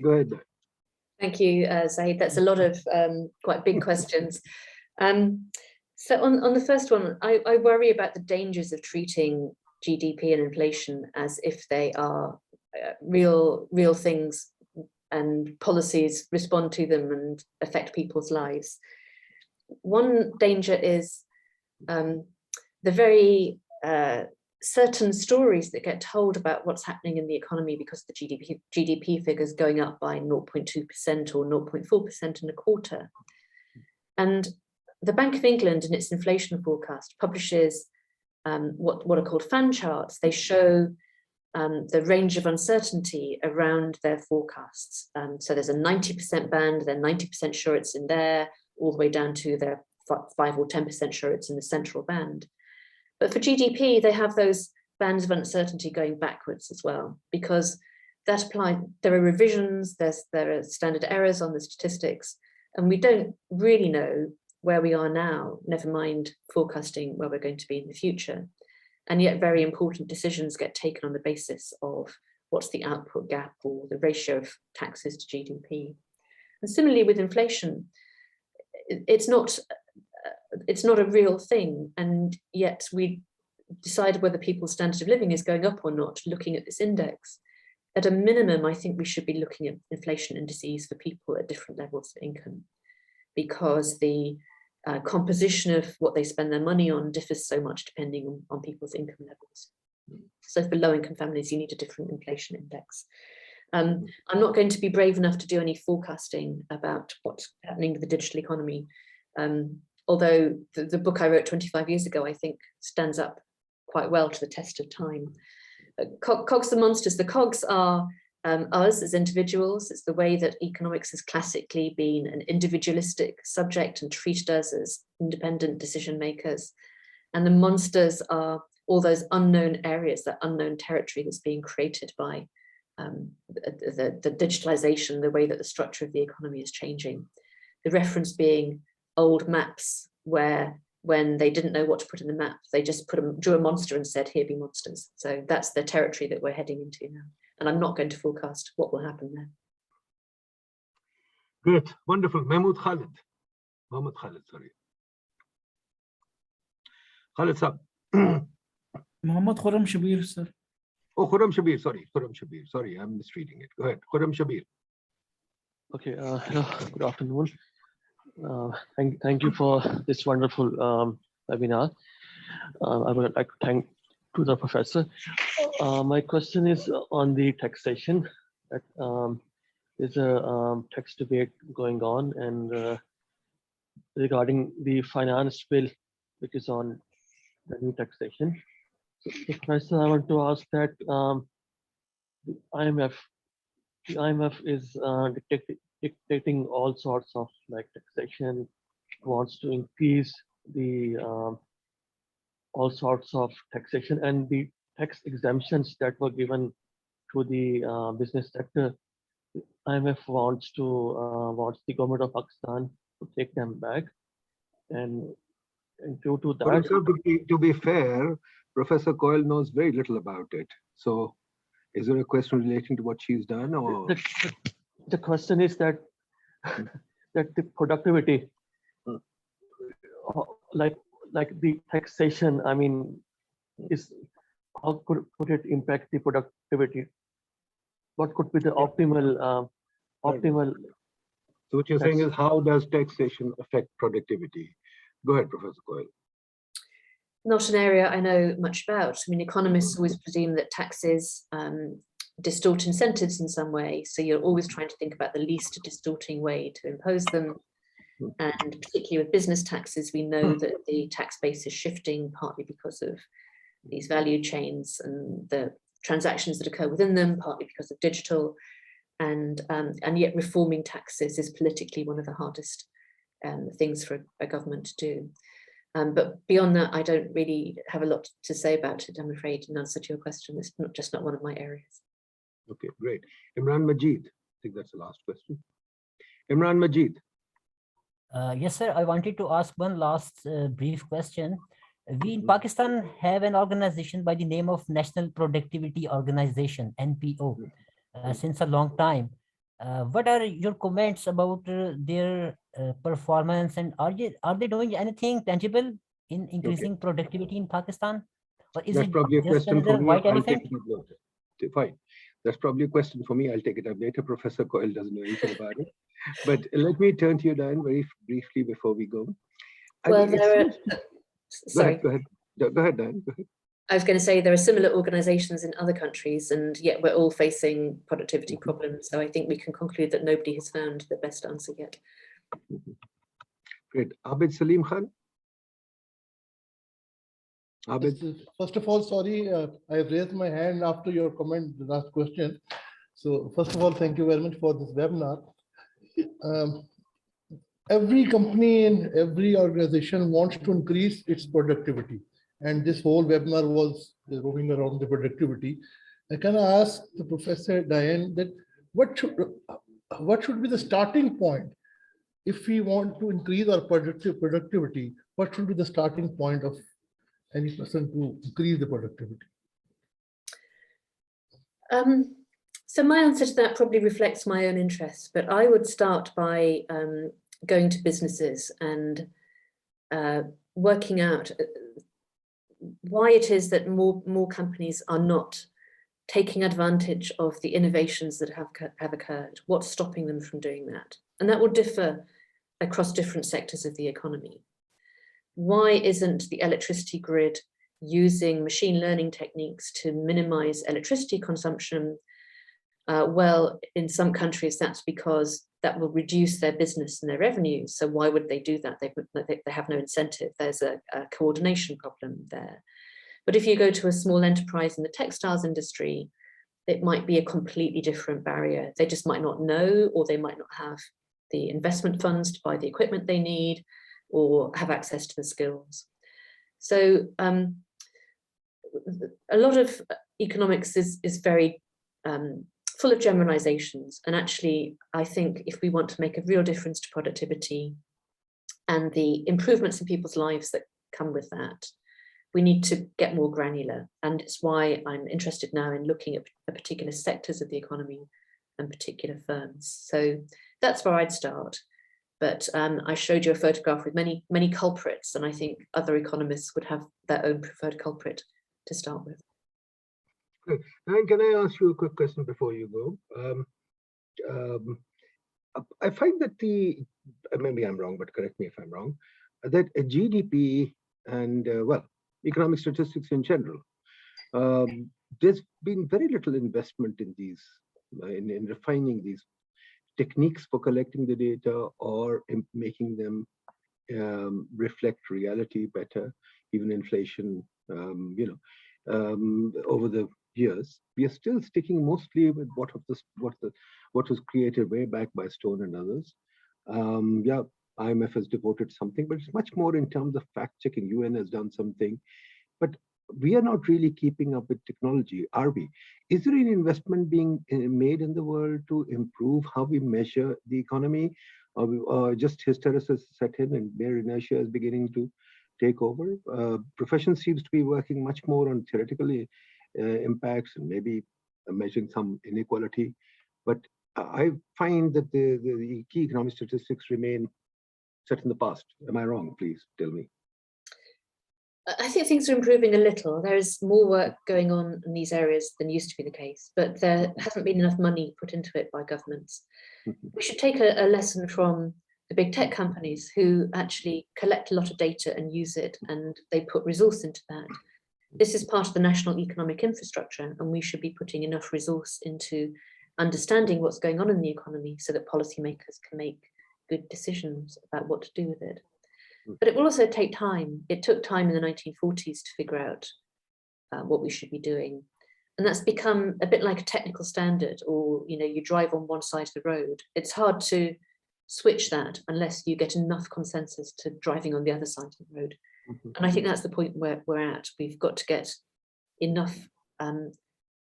Go ahead. Thank you, Zahid. That's a lot of quite big questions. So on the first one, I worry about the dangers of treating GDP and inflation as if they are real things and policies respond to them and affect people's lives. One danger is the very certain stories that get told about what's happening in the economy because the GDP figures going up by 0.2% or 0.4% in a quarter. And the Bank of England in its inflation forecast publishes what are called fan charts. They show the range of uncertainty around their forecasts. So there's a 90% band, they're 90% sure it's in there, all the way down to their 5 or 10% sure it's in the central band. But for GDP, they have those bands of uncertainty going backwards as well, because that applies, there are revisions, there are standard errors on the statistics, and we don't really know where we are now, never mind forecasting where we're going to be in the future. And yet very important decisions get taken on the basis of what's the output gap or the ratio of taxes to GDP. And similarly with inflation, it's not a real thing, and yet we decide whether people's standard of living is going up or not looking at this index. At a minimum, I think we should be looking at inflation indices for people at different levels of income, because the composition of what they spend their money on differs so much depending on people's income levels. So for low-income families, you need a different inflation index. I'm not going to be brave enough to do any forecasting about what's happening with the digital economy, although the book I wrote 25 years ago, I think, stands up quite well to the test of time. Cogs and monsters. The cogs are us as individuals. It's the way that economics has classically been an individualistic subject and treated us as independent decision makers. And the monsters are all those unknown areas, that unknown territory that's being created by the digitalization, the way that the structure of the economy is changing. The reference being old maps where when they didn't know what to put in the map, they just drew a monster and said, here be monsters. So that's the territory that we're heading into now. And I'm not going to forecast what will happen there. Great, wonderful. Mohammed Khalid, sorry. Khalid sir. Mohammed Khurram Shabir, sir. Oh, Khurram Shabir, sorry, I'm misreading it. Go ahead, Khurram Shabir. Okay, hello, good afternoon. Thank you for this wonderful webinar. I would like to thank to the professor. My question is on the taxation. There's a tax debate going on, and regarding the finance bill, which is on the new taxation. So, Professor, I want to ask that the IMF is dictating all sorts of like taxation, wants to increase the all sorts of taxation, and the tax exemptions that were given to the business sector. IMF wants the government of Pakistan to take them back, and due to that, To be fair, Professor Coyle knows very little about it. So, is there a question relating to what she's done, or the question is that that the productivity, like the taxation, I mean, is how could it impact the productivity? What could be the optimal? So what you're saying is, how does taxation affect productivity? Go ahead, Professor Coyle. Not an area I know much about. I mean, economists always presume that taxes distort incentives in some way. So you're always trying to think about the least distorting way to impose them. And particularly with business taxes, we know that the tax base is shifting partly because of these value chains and the transactions that occur within them, partly because of digital. And yet reforming taxes is politically one of the hardest things for a government to do. But beyond that, I don't really have a lot to say about it, I'm afraid, in answer to your question. It's just not one of my areas. Okay, great. Imran Majid, I think that's the last question. Imran Majid. Yes, sir. I wanted to ask one last brief question. We in Pakistan have an organization by the name of National Productivity Organization, NPO, since a long time. What are your comments about their performance, and are they doing anything tangible in increasing productivity in Pakistan? Or is That's it probably a just question for another me. white I'll elephant? take it up later. Fine. That's probably a question for me. I'll take it up later. Professor Coyle doesn't know anything about it. But let me turn to you, Diane, very briefly before we go. Well, sorry. Go ahead, Diane. Go ahead. I was going to say there are similar organizations in other countries, and yet we're all facing productivity problems. So I think we can conclude that nobody has found the best answer yet. Great. Abid Salim Khan. Abid. First of all, sorry, I raised my hand after your comment, the last question. So first of all, thank you very much for this webinar. Every company and every organization wants to increase its productivity. And this whole webinar was roving around the productivity. I can ask the Professor Diane that what should be the starting point if we want to increase our productivity? What should be the starting point of any person to increase the productivity? So my answer to that probably reflects my own interests, but I would start by going to businesses and working out why it is that more companies are not taking advantage of the innovations that have occurred. What's stopping them from doing that? And that will differ across different sectors of the economy. Why isn't the electricity grid using machine learning techniques to minimize electricity consumption? Well, in some countries, that's because that will reduce their business and their revenue. So why would they do that? They have no incentive. There's a coordination problem there. But if you go to a small enterprise in the textiles industry, it might be a completely different barrier. They just might not know, or they might not have the investment funds to buy the equipment they need, or have access to the skills. So a lot of economics is very full of generalizations. And actually, I think if we want to make a real difference to productivity and the improvements in people's lives that come with that, we need to get more granular. And it's why I'm interested now in looking at particular sectors of the economy and particular firms. So that's where I'd start. But I showed you a photograph with many culprits, and I think other economists would have their own preferred culprit to start with. Good. And can I ask you a quick question before you go? I find that maybe I'm wrong, but correct me if I'm wrong, that a GDP and, well, economic statistics in general, there's been very little investment in these, in refining these techniques for collecting the data or making them reflect reality better, even inflation, over the years. We are still sticking mostly with what was created way back by Stone and others. Yeah, IMF has devoted something, but it's much more in terms of fact checking. UN has done something, but we are not really keeping up with technology, are we? Is there any investment being made in the world to improve how we measure the economy, or just hysteresis set in and mere inertia is beginning to take over? Profession seems to be working much more on theoretical impacts and maybe measuring some inequality, but I find that the key economic statistics remain set in the past. Am I wrong? Please tell me. I think things are improving a little. There is more work going on in these areas than used to be the case, but there hasn't been enough money put into it by governments. We should take a lesson from the big tech companies who actually collect a lot of data and use it, and they put resource into that. This is part of the national economic infrastructure, and we should be putting enough resource into understanding what's going on in the economy so that policymakers can make good decisions about what to do with it. But it will also take time. It took time in the 1940s to figure out what we should be doing. And that's become a bit like a technical standard, or you drive on one side of the road. It's hard to switch that unless you get enough consensus to driving on the other side of the road. And I think that's the point where we're at. We've got to get enough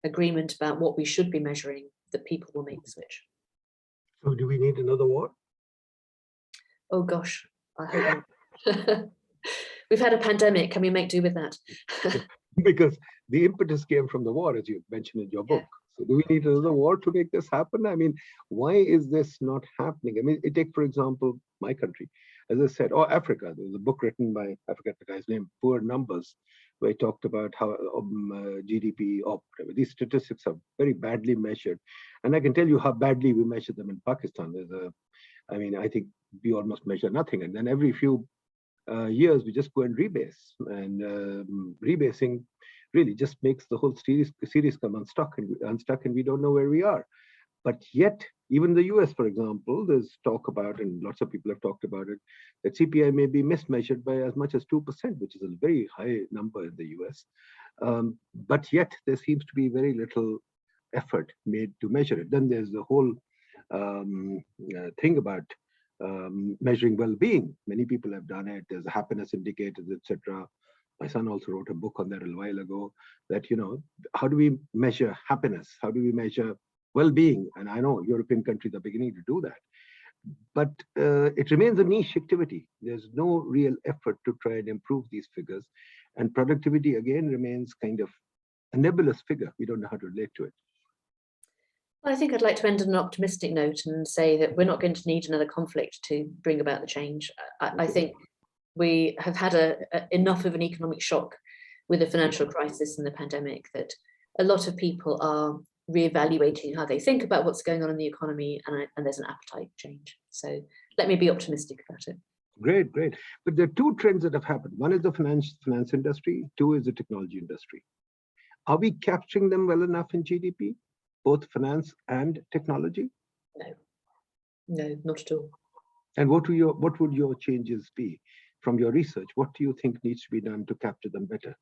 agreement about what we should be measuring that people will make the switch. So do we need another war? Oh gosh, I hope not. We've had a pandemic. Can we make do with that? Because the impetus came from the war, as you mentioned in your book. So do we need another war to make this happen? I mean, why is this not happening? I mean, take, for example, my country, as I said, or Africa. There was a book written by, I forget the guy's name, Poor Numbers, where he talked about how GDP, or whatever, these statistics are very badly measured. And I can tell you how badly we measure them in Pakistan. I mean, I think we almost measure nothing. And then every few years, we just go and rebase. And rebasing really just makes the whole series come unstuck, and we don't know where we are. But yet, even the US, for example, there's talk about, and lots of people have talked about it, that CPI may be mismeasured by as much as 2%, which is a very high number in the US. But yet, there seems to be very little effort made to measure it. Then there's the whole thing about measuring well-being. Many people have done it. There's happiness indicators, etc. My son also wrote a book on that a while ago, that, how do we measure happiness? How do we measure well-being? And I know European countries are beginning to do that. But it remains a niche activity. There's no real effort to try and improve these figures. And productivity, again, remains kind of a nebulous figure. We don't know how to relate to it. Well, I think I'd like to end on an optimistic note and say that we're not going to need another conflict to bring about the change. I think we have had enough of an economic shock with the financial crisis and the pandemic that a lot of people are reevaluating how they think about what's going on in the economy, and there's an appetite change. So let me be optimistic about it. Great, great. But there are two trends that have happened. One is the finance industry, two is the technology industry. Are we capturing them well enough in GDP, both finance and technology? No, not at all. And what would your changes be from your research? What do you think needs to be done to capture them better?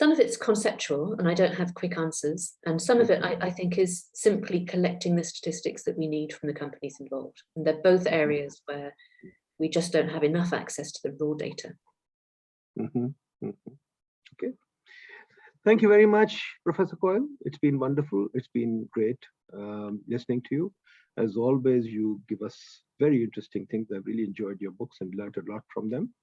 Some of it's conceptual, and I don't have quick answers. And some of it, I think, is simply collecting the statistics that we need from the companies involved. And they're both areas where we just don't have enough access to the raw data. Okay. Thank you very much, Professor Coyle. It's been wonderful. It's been great listening to you. As always, you give us very interesting things. I've really enjoyed your books and learned a lot from them.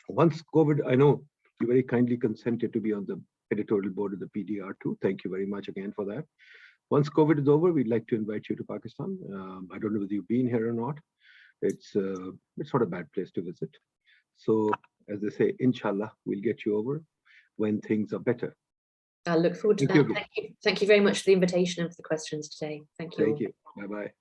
Once COVID, I know you very kindly consented to be on the editorial board of the PDR too. Thank you very much again for that. Once COVID is over, we'd like to invite you to Pakistan. I don't know whether you've been here or not. It's not a bad place to visit. So as they say, inshallah, we'll get you over when things are better. I look forward to that. Thank you very much for the invitation and for the questions today. Thank you. Thank you. Bye-bye.